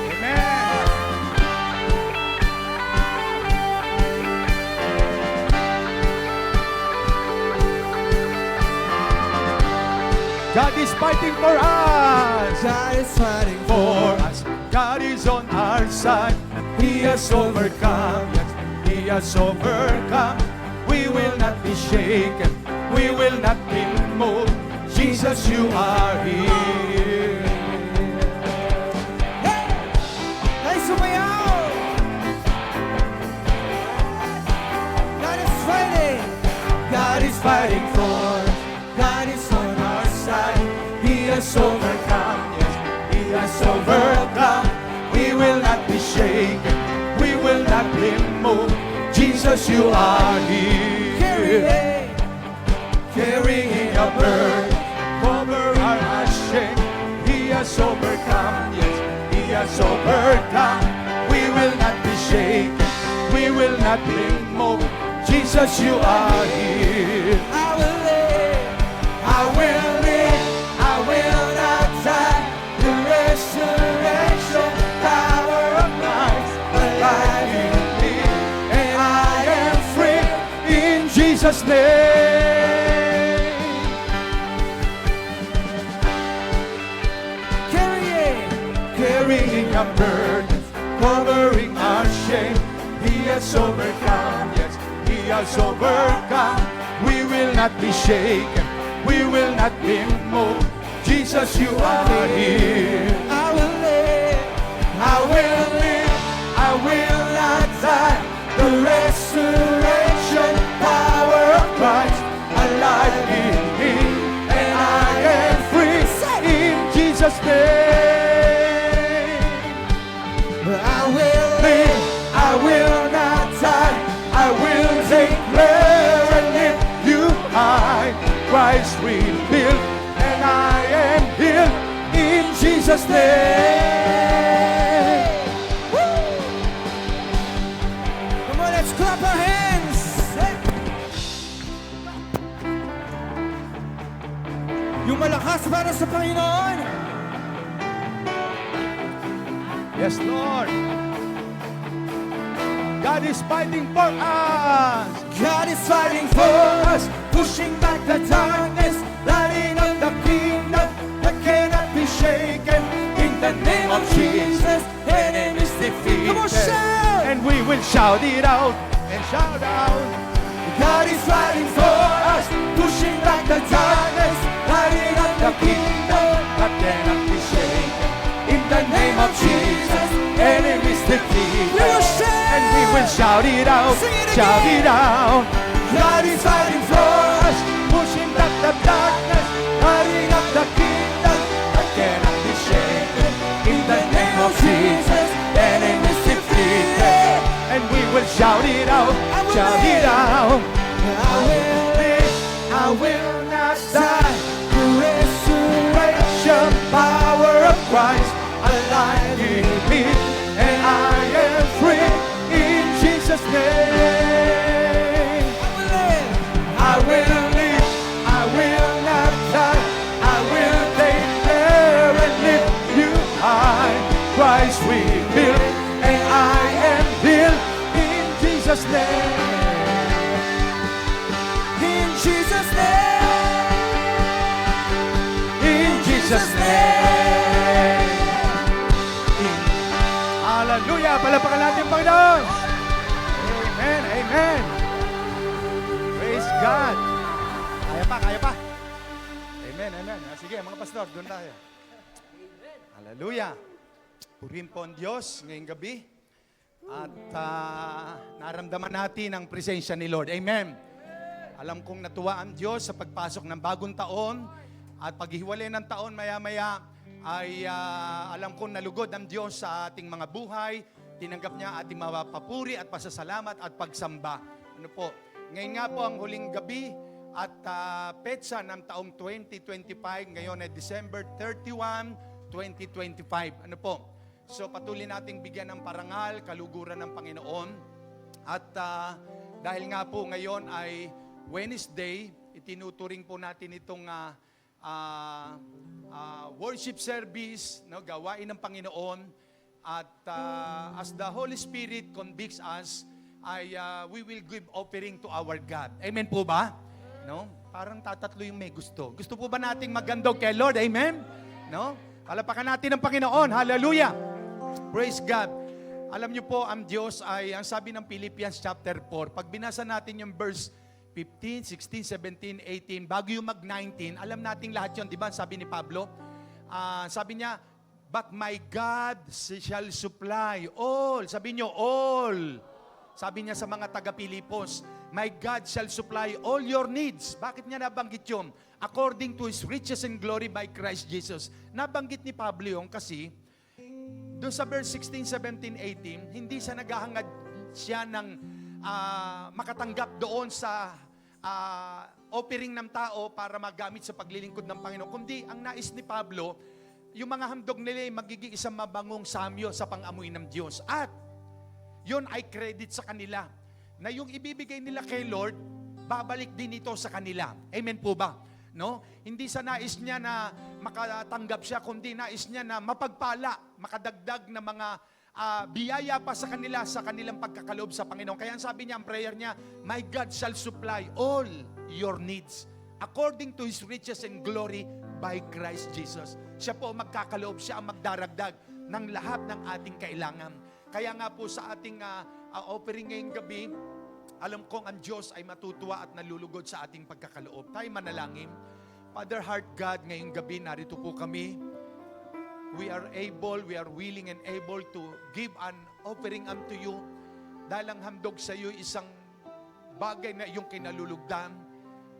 Amen. God is fighting for us. God is fighting For us, God is on our side. He has overcome. Yes, He has overcome. We will not be shaken. We will not be moved. Jesus, you are here. Ay, sumayaw! God is fighting. God is fighting for us. God is on our side. He has overcome. Yes, He has overcome. We will not be shaken. We will not be moved. Jesus, you are here. Carrying a burden over our shame. He has overcome. Yes, He has overcome. We will not be shaken. We will not be moved. Jesus, you are here. I will live. I will live, I will not die. The resurrection power of Christ alive in me, and I am free in Jesus' name. Carrying our burdens, covering our shame. He has overcome, yes, He has overcome. We will not be shaken. We will not be moved. Jesus, you are here. I will live. I will live. I will not die. The resurrection power of Christ alive in me, and I am free in Jesus' name. I will Live. I will not die. I will declare and live you high. Christ will build, and I am healed in Jesus' name. Come on, let's clap our hands. Yung malakas para sa Panginoon. Yes, Lord. God is fighting for us. God is fighting for us, Pushing back the darkness, lighting up the kingdom that cannot be shaken. In the name of Jesus, enemies defeated. Come on, shout! And we will shout it out and shout out. God is fighting for us, pushing back the darkness, lighting up the kingdom that cannot be shaken. In the name of Jesus, enemies defeated. We will shout! And we will shout it out, Sing it shout again! it out. God is fighting for us, pushing back the darkness, lighting up the kingdom that cannot be shaken. In the name of Jesus, enemies defeated. And we will shout it out, shout it out. I will live, I will not die. The resurrection power of Christ alive in me, and I am free in Jesus' name. I will live, I will not die. I will declare and lift you high. Christ will build, and I am healed in Jesus' name. in Jesus' name. In Jesus' name. Hallelujah! Palapakan natin ang Panginoon. Amen, amen. Praise God. Kaya pa, kaya pa. Amen, amen. Sige, mga pastor, doon tayo. Hallelujah. Purihin po ang Diyos ngayong gabi. At naramdaman natin ang presensya ni Lord. Amen. Alam kong natuwa ang Diyos sa pagpasok ng bagong taon at paghiwalay ng taon maya-maya ay alam kong nalugod ang Diyos sa ating mga buhay. Tinanggap niya ating mapapuri at pasasalamat at pagsamba. Ano po? Ngayon nga po ang huling gabi at petsa ng taong 2025. Ngayon ay December 31, 2025. Ano po? So patuloy nating bigyan ng parangal, kaluguran ng Panginoon. At dahil nga po ngayon ay Wednesday, itinuturing po natin itong worship service, no, gawain ng Panginoon. At as the Holy Spirit convicts us, we will give offering to our God. Amen po ba? No? Parang tatatlo yung may gusto. Gusto po ba nating magandog kay Lord? Amen? No? Palapakan natin ang Panginoon. Hallelujah! Praise God. Alam niyo po, ang Diyos ay, ang sabi ng Philippians chapter 4, pag binasa natin yung verse 15, 16, 17, 18, bago yung mag-19, alam nating lahat yun, di ba? Sabi ni Pablo, sabi niya, but my God shall supply all. Sabi niyo, all. Sabi niya sa mga taga-Pilipos, my God shall supply all your needs. Bakit niya nabanggit yun? According to His riches and glory by Christ Jesus. Nabanggit ni Pablo yun kasi, doon sa verse 16, 17, 18, hindi siya naghahangad siya ng makatanggap doon sa offering ng tao para magamit sa paglilingkod ng Panginoon. Kundi ang nais ni Pablo, yung mga handog nila ay magiging isang mabangong samyo sa pang-amoy ng Diyos. At yun ay credit sa kanila na yung ibibigay nila kay Lord, babalik din ito sa kanila. Amen po ba? No? Hindi sa nais niya na makatanggap siya, kundi nais niya na mapagpala, makadagdag na mga biyaya pa sa kanila sa kanilang pagkakaloob sa Panginoon. Kaya ang sabi niya, ang prayer niya, my God shall supply all your needs according to His riches and glory by Christ Jesus. Siya po magkakaloob, siya ang magdaragdag ng lahat ng ating kailangan. Kaya nga po sa ating offering ngayong gabi, alam kong ang Diyos ay matutuwa at nalulugod sa ating pagkakaloob. Tayo manalangin. Father, Heart God, ngayong gabi, narito po kami. We are willing and able to give an offering unto you. Dahil ang handog sa iyo isang bagay na iyong kinalulugdan,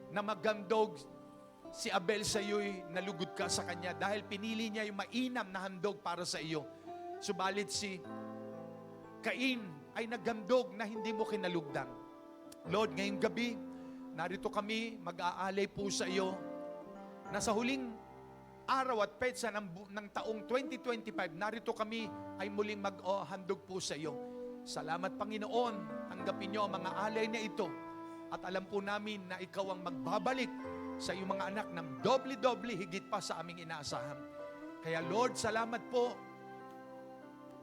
na magandog si Abel sa iyo'y nalugod ka sa kanya dahil pinili niya yung mainam na handog para sa iyo. Subalit si Cain ay nagandog na hindi mo kinalugdan. Lord, ngayong gabi, narito kami, mag-aalay po sa iyo na sa huling araw at petsa ng taong 2025, narito kami ay muling mag-handog po sa iyo. Salamat, Panginoon, tanggapin niyo ang mga alay na ito at alam po namin na ikaw ang magbabalik sa iyong mga anak ng doble-doble higit pa sa aming inaasahan. Kaya Lord, salamat po.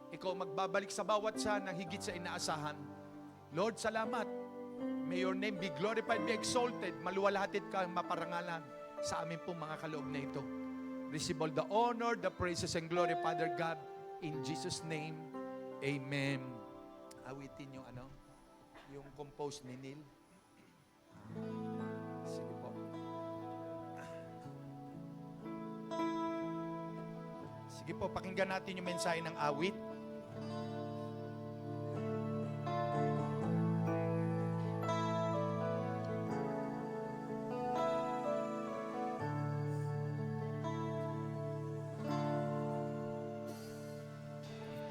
Ikaw magbabalik sa bawat sa ng higit sa inaasahan. Lord, salamat. May your name be glorified, be exalted. Maluwalhatin ka, maparangalan sa amin pong mga kaloob na ito. Receive all the honor, the praises and glory, Father God. In Jesus' name, Amen. Awitin yung yung compose ni Neil. Sige po. Sige po, pakinggan natin yung mensahe ng awit.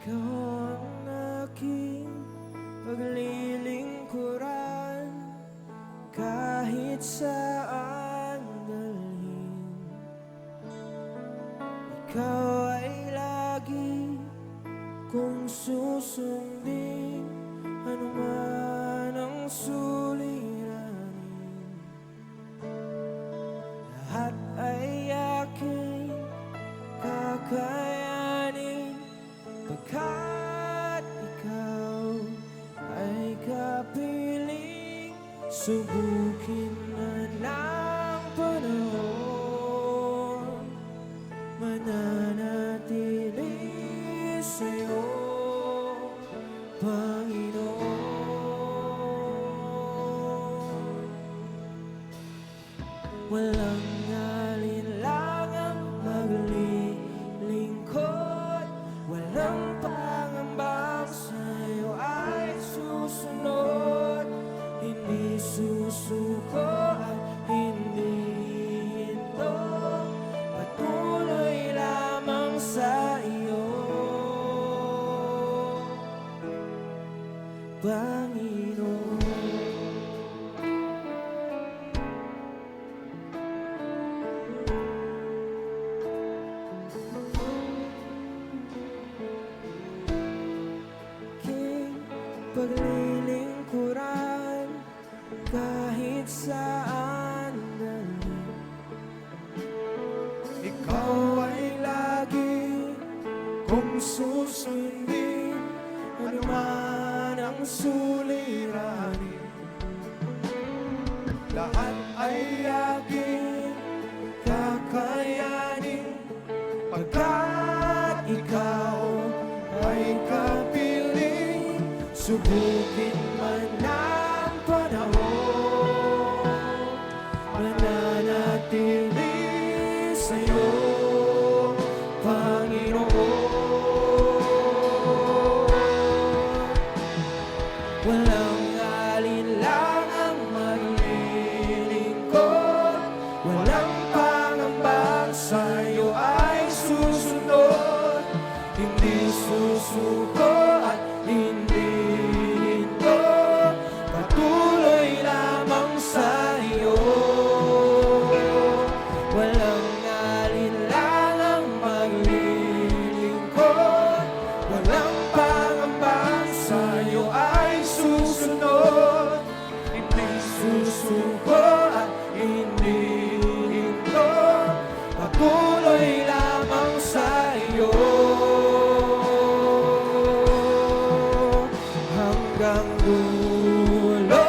Ikaw ang aking paglilingkuran, kahit saan dalhin. Ikaw ay lagi kong susundin, anuman ang suliranin. Lahat ay aking kakayanin, pagkat ikaw ay kapiling. Subukin man ang panahon, mananatili sa'yo, Panginoon. Walang alinlangang maglilingkod, walang pangambang sa'yo ay susunod. Hindi susuko at hindi hinto, patuloy lamang sa iyo, Panginoon. Aking paglilingkuran, kahit saan dalhin. Ikaw ay lagi kong susundin, anuman ang suliranin. lahat ay aking kakayanin, pagkat ikaw ay kapiling. Subukin man ang panahon, mananatili sa'yo, Panginoon. Walang alinlangang maglilingkod, walang pangamba, sa'yo ay susunod. Hindi susuko at hindi hinto, patuloy lamang sa'yo. Walang alinlangang maglilingkod, walang pangamba, sa'yo ay susunod. Hindi susuko at hindi hinto, patuloy lamang sa'yo. Hanggang dulo,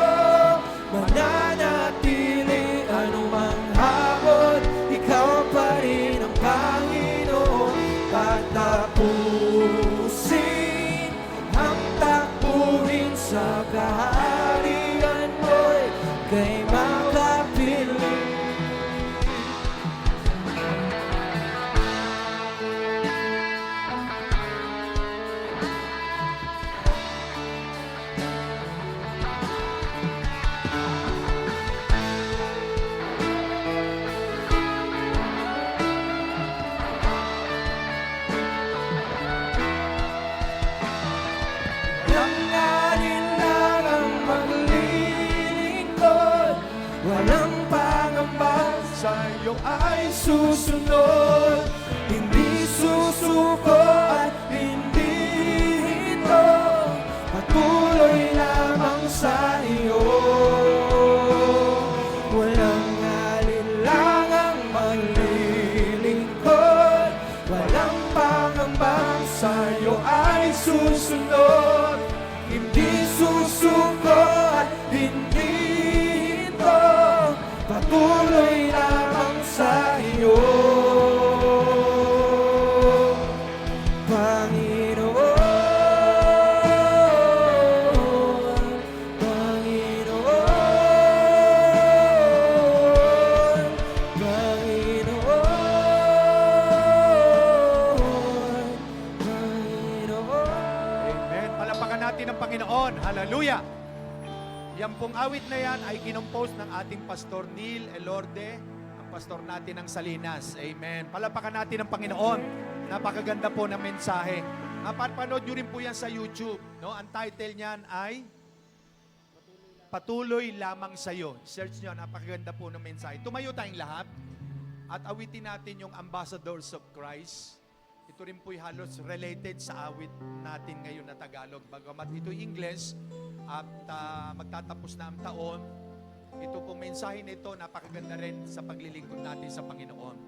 mananatili anumang hamon, ikaw pa rin ang Panginoon. Patapusin ang takbuhin sa kaharian mo'y kay makapiling. Walang alinlangang maglilingkod, walang pangamba, sa'yo ay susunod. Hindi susuko at hindi hinto, patuloy lamang sa iyo. Walang alinlangang maglilingkod, walang pangamba, sa'yo ay susunod. Hindi susuko at hindi hinto, patuloy lamang sa iyo, Panginoon. Panginoon, Panginoon, Panginoon. Amen. Palapakan natin ang Panginoon. Hallelujah. Yan pong awit na yan ay kinompose ng ating Pastor Neil Elorde, ang pastor natin ng Salinas. Amen. Palapakan natin ang Panginoon. Napakaganda po ng mensahe. Mapapanood nyo rin po yan sa YouTube. No? Ang title niyan ay Patuloy Lamang Sa'yo. Search nyo, napakaganda po ng mensahe. Tumayo tayong lahat at awitin natin yung Ambassadors of Christ. Ito rin po'y halos related sa awit natin ngayon na Tagalog. Bagamat ito'y English at magtatapos na ang taon, ito pong mensahe nito napakaganda rin sa paglilingkod natin sa Panginoon.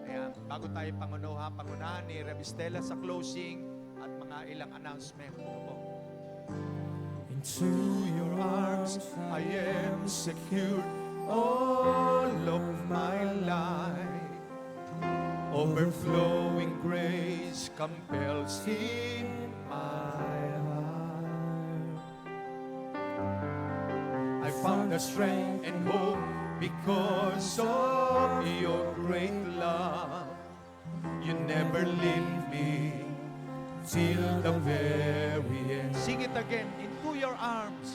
Kaya bago tayo pangunahan ni Revistela sa closing at mga ilang announcement. Ito po. Into your arms I am secured all of my life. Overflowing grace compels in my heart. I found the strength and hope because of your great love. You never leave me till the very end. Sing it again. Into your arms.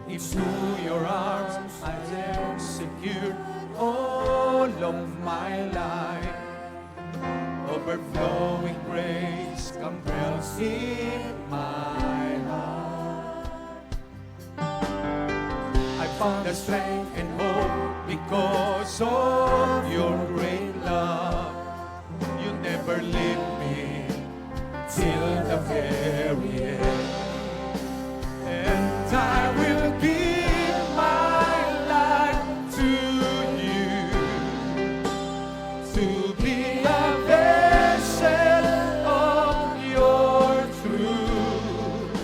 Into your arms I am secured all of my life. Overflowing grace compels in my heart. I found the strength and hope because of your great love. You never leave me till the very end. And I will give my life to you, to be a vessel of your truth.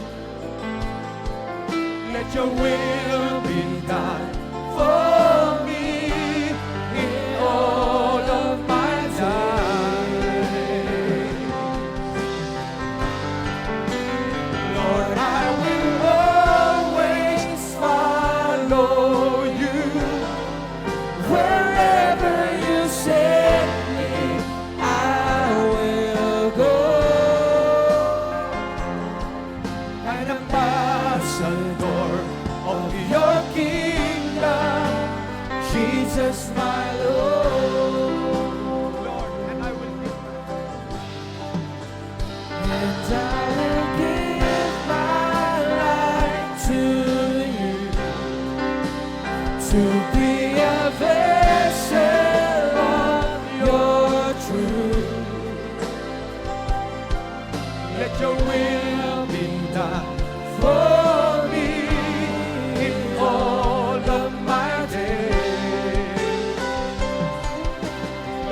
Let your will be done Jesus, my Lord. Lord, and I will give And I will give my life to you, to be a vessel of your truth. Let your will be done for me in all of my days.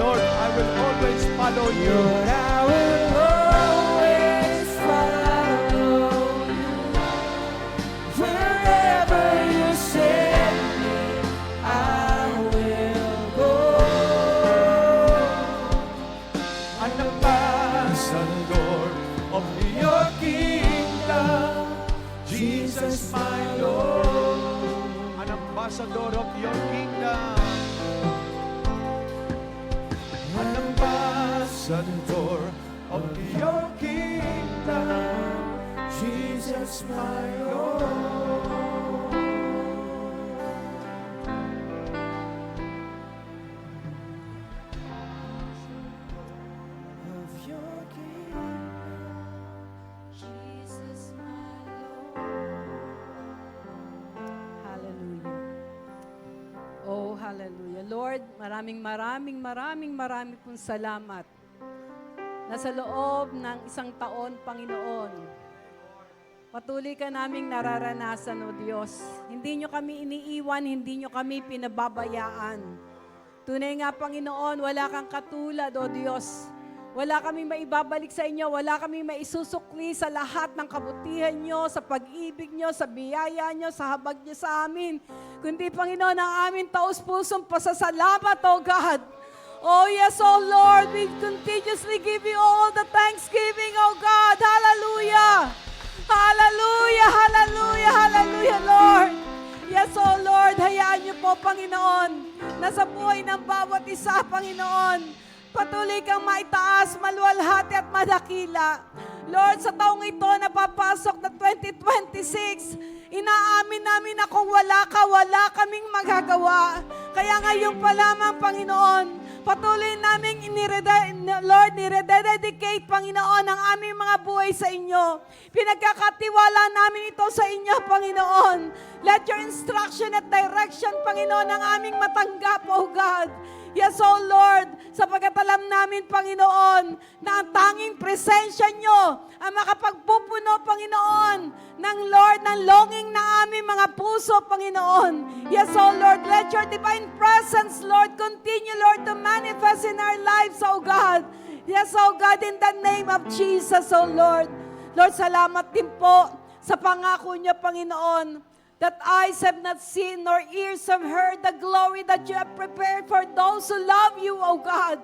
Lord, I will always follow you. Lord, I will always follow you. Wherever you send me, I will go. An ambassador of your kingdom, Jesus my Lord. An ambassador of your kingdom. An ambassador of your kingdom, Jesus my Lord. Of your kingdom, Jesus my Hallelujah. Oh, hallelujah. Lord, maraming pong salamat na sa loob ng isang taon, Panginoon, patuloy ka naming nararanasan, O Diyos. Hindi nyo kami iniiwan, hindi nyo kami pinababayaan. Tunay nga, Panginoon, wala kang katulad, O Diyos. Wala kami maibabalik sa inyo, wala kami maisusukli sa lahat ng kabutihan nyo, sa pag-ibig nyo, sa biyaya nyo, sa habag nyo sa amin. Kundi, Panginoon, ang aming taus-pusong pasasalamat, O God. Oh yes, oh Lord, we continuously give you all the thanksgiving, oh God. Hallelujah. Hallelujah, hallelujah, hallelujah, Lord. Yes, oh Lord, hayaan niyo po, Panginoon, na sa buhay ng bawat isa, Panginoon, patuloy kang maitaas, maluwalhati at madakila. Lord, sa taong ito na papasok na 2026, inaamin namin na kung wala ka, wala kaming magagawa. Kaya ngayon pa lamang, Panginoon, patuloy namin Lord, nire-dedicate, Panginoon, ang aming mga buhay sa inyo. Pinagkakatiwala namin ito sa inyo, Panginoon. Let your instruction at direction, Panginoon, ang aming matanggap, O God. Yes, O Lord, sapagkat alam namin, Panginoon, na ang tanging presensya nyo ang makapagpupuno, Panginoon, ng Lord, ng longing na aming mga puso, Panginoon. Yes, O Lord, let your divine presence, Lord, continue, Lord, to manifest in our lives, O God. Yes, O God, in the name of Jesus, O Lord. Lord, salamat din po sa pangako niyo, Panginoon, that eyes have not seen nor ears have heard the glory that you have prepared for those who love you, O God.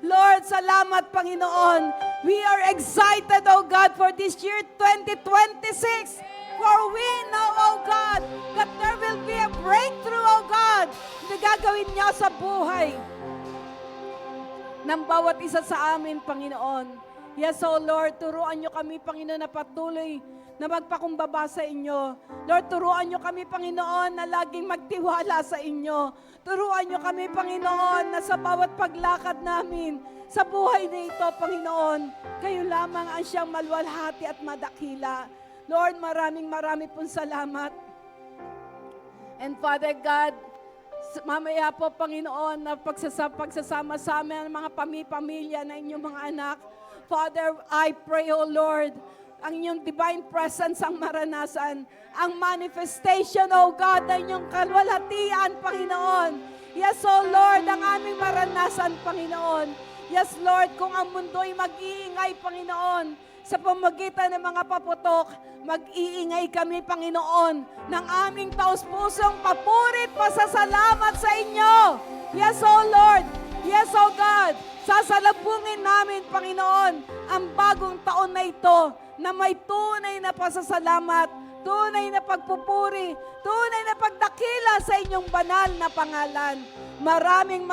Lord, salamat, Panginoon. We are excited, O God, for this year 2026. For we know, O God, that there will be a breakthrough, O God, na gagawin niya sa buhay ng bawat isa sa amin, Panginoon. Yes, O Lord, turuan niyo kami, Panginoon, na patuloy na magpakumbaba sa inyo. Lord, turuan niyo kami, Panginoon, na laging magtiwala sa inyo. Turuan niyo kami, Panginoon, na sa bawat paglakad namin sa buhay na ito, Panginoon, kayo lamang ang siyang maluwalhati at madakila. Lord, maraming pong salamat. And Father God, mamaya po, Panginoon, na pagsasama sa amin ang mga pamilya na inyong mga anak. Father, I pray, O Lord, ang inyong divine presence ang maranasan, ang manifestation, O God, ng inyong kalwalhatian, Panginoon. Yes, O Lord, ang aming maranasan, Panginoon. Yes, Lord, kung ang mundo'y mag-iingay, Panginoon, sa pamagitan ng mga paputok, mag-iingay kami, Panginoon, ng aming taus-pusong papurit, pasasalamat sa inyo. Yes, O Lord. Yes, O God. Sasalubungin namin, Panginoon, ang bagong taon na ito na may tunay na pasasalamat, tunay na pagpupuri, tunay na pagdakila sa inyong banal na pangalan. Maraming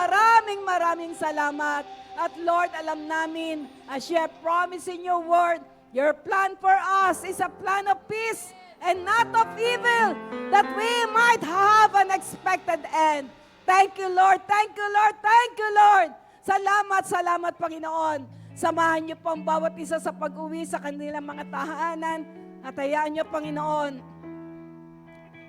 salamat. At Lord, alam namin, as you have promised in your word, your plan for us is a plan of peace and not of evil, that we might have an expected end. Thank you, Lord. Thank you, Lord. Thank you, Lord. Salamat, salamat, Panginoon. Samahan niyo po ang bawat isa sa pag-uwi sa kanilang mga tahanan at hayaan niyo, Panginoon,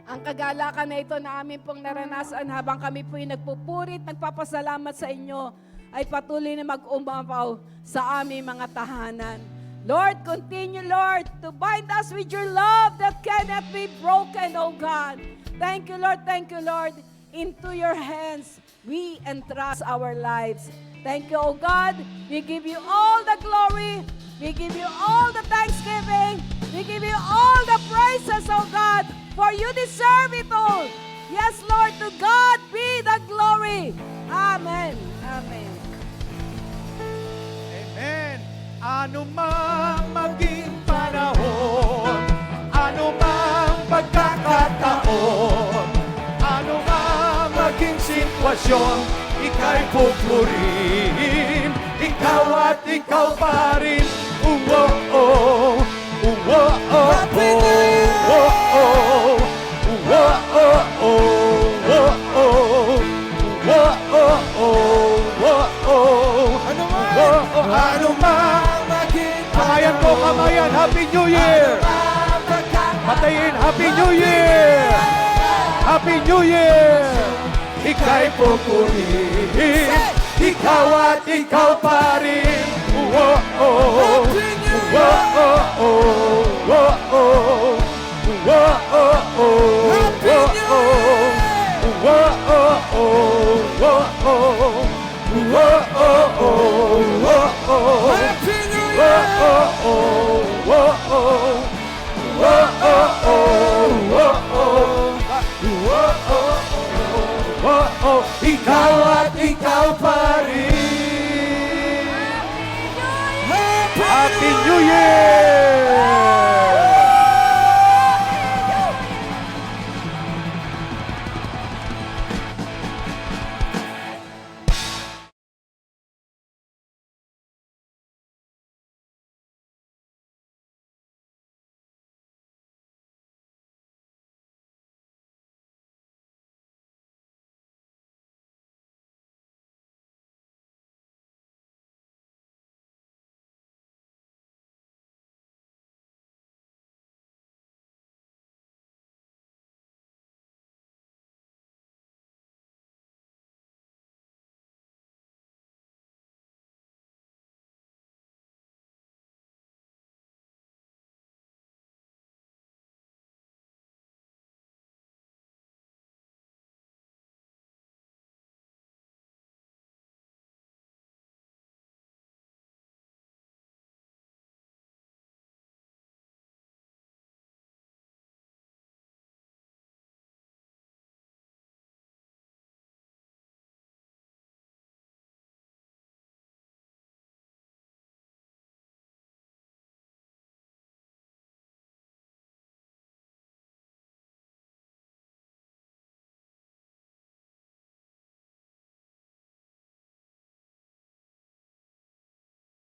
ang kagalakan na ito na amin pong naranasan habang kami po'y nagpupurit, nagpapasalamat sa inyo, ay patuloy na mag-umapaw sa aming mga tahanan. Lord, continue, Lord, to bind us with your love that cannot be broken, oh God. Thank you, Lord. Thank you, Lord. Into your hands, we entrust our lives. Thank you, oh God. We give you all the glory. We give you all the thanksgiving. We give you all the praises, oh God, for you deserve it all. Yes, Lord, to God be the glory. Amen. Amen. Amen. Ano mang maging panahon, ano mang pagkakataon, ano mang maging sitwasyon, ika'y pupurihin, ikaw at ikaw pa rin. Oh, Happy New Year! Ano man, kamayan ko, kamayan, Happy New Year! Patayin, Happy New Year! Happy New Year! Ika'y pupurihin, ikaw at ikaw pa rin. Ikaw at ikaw pa rin. Happy New Year!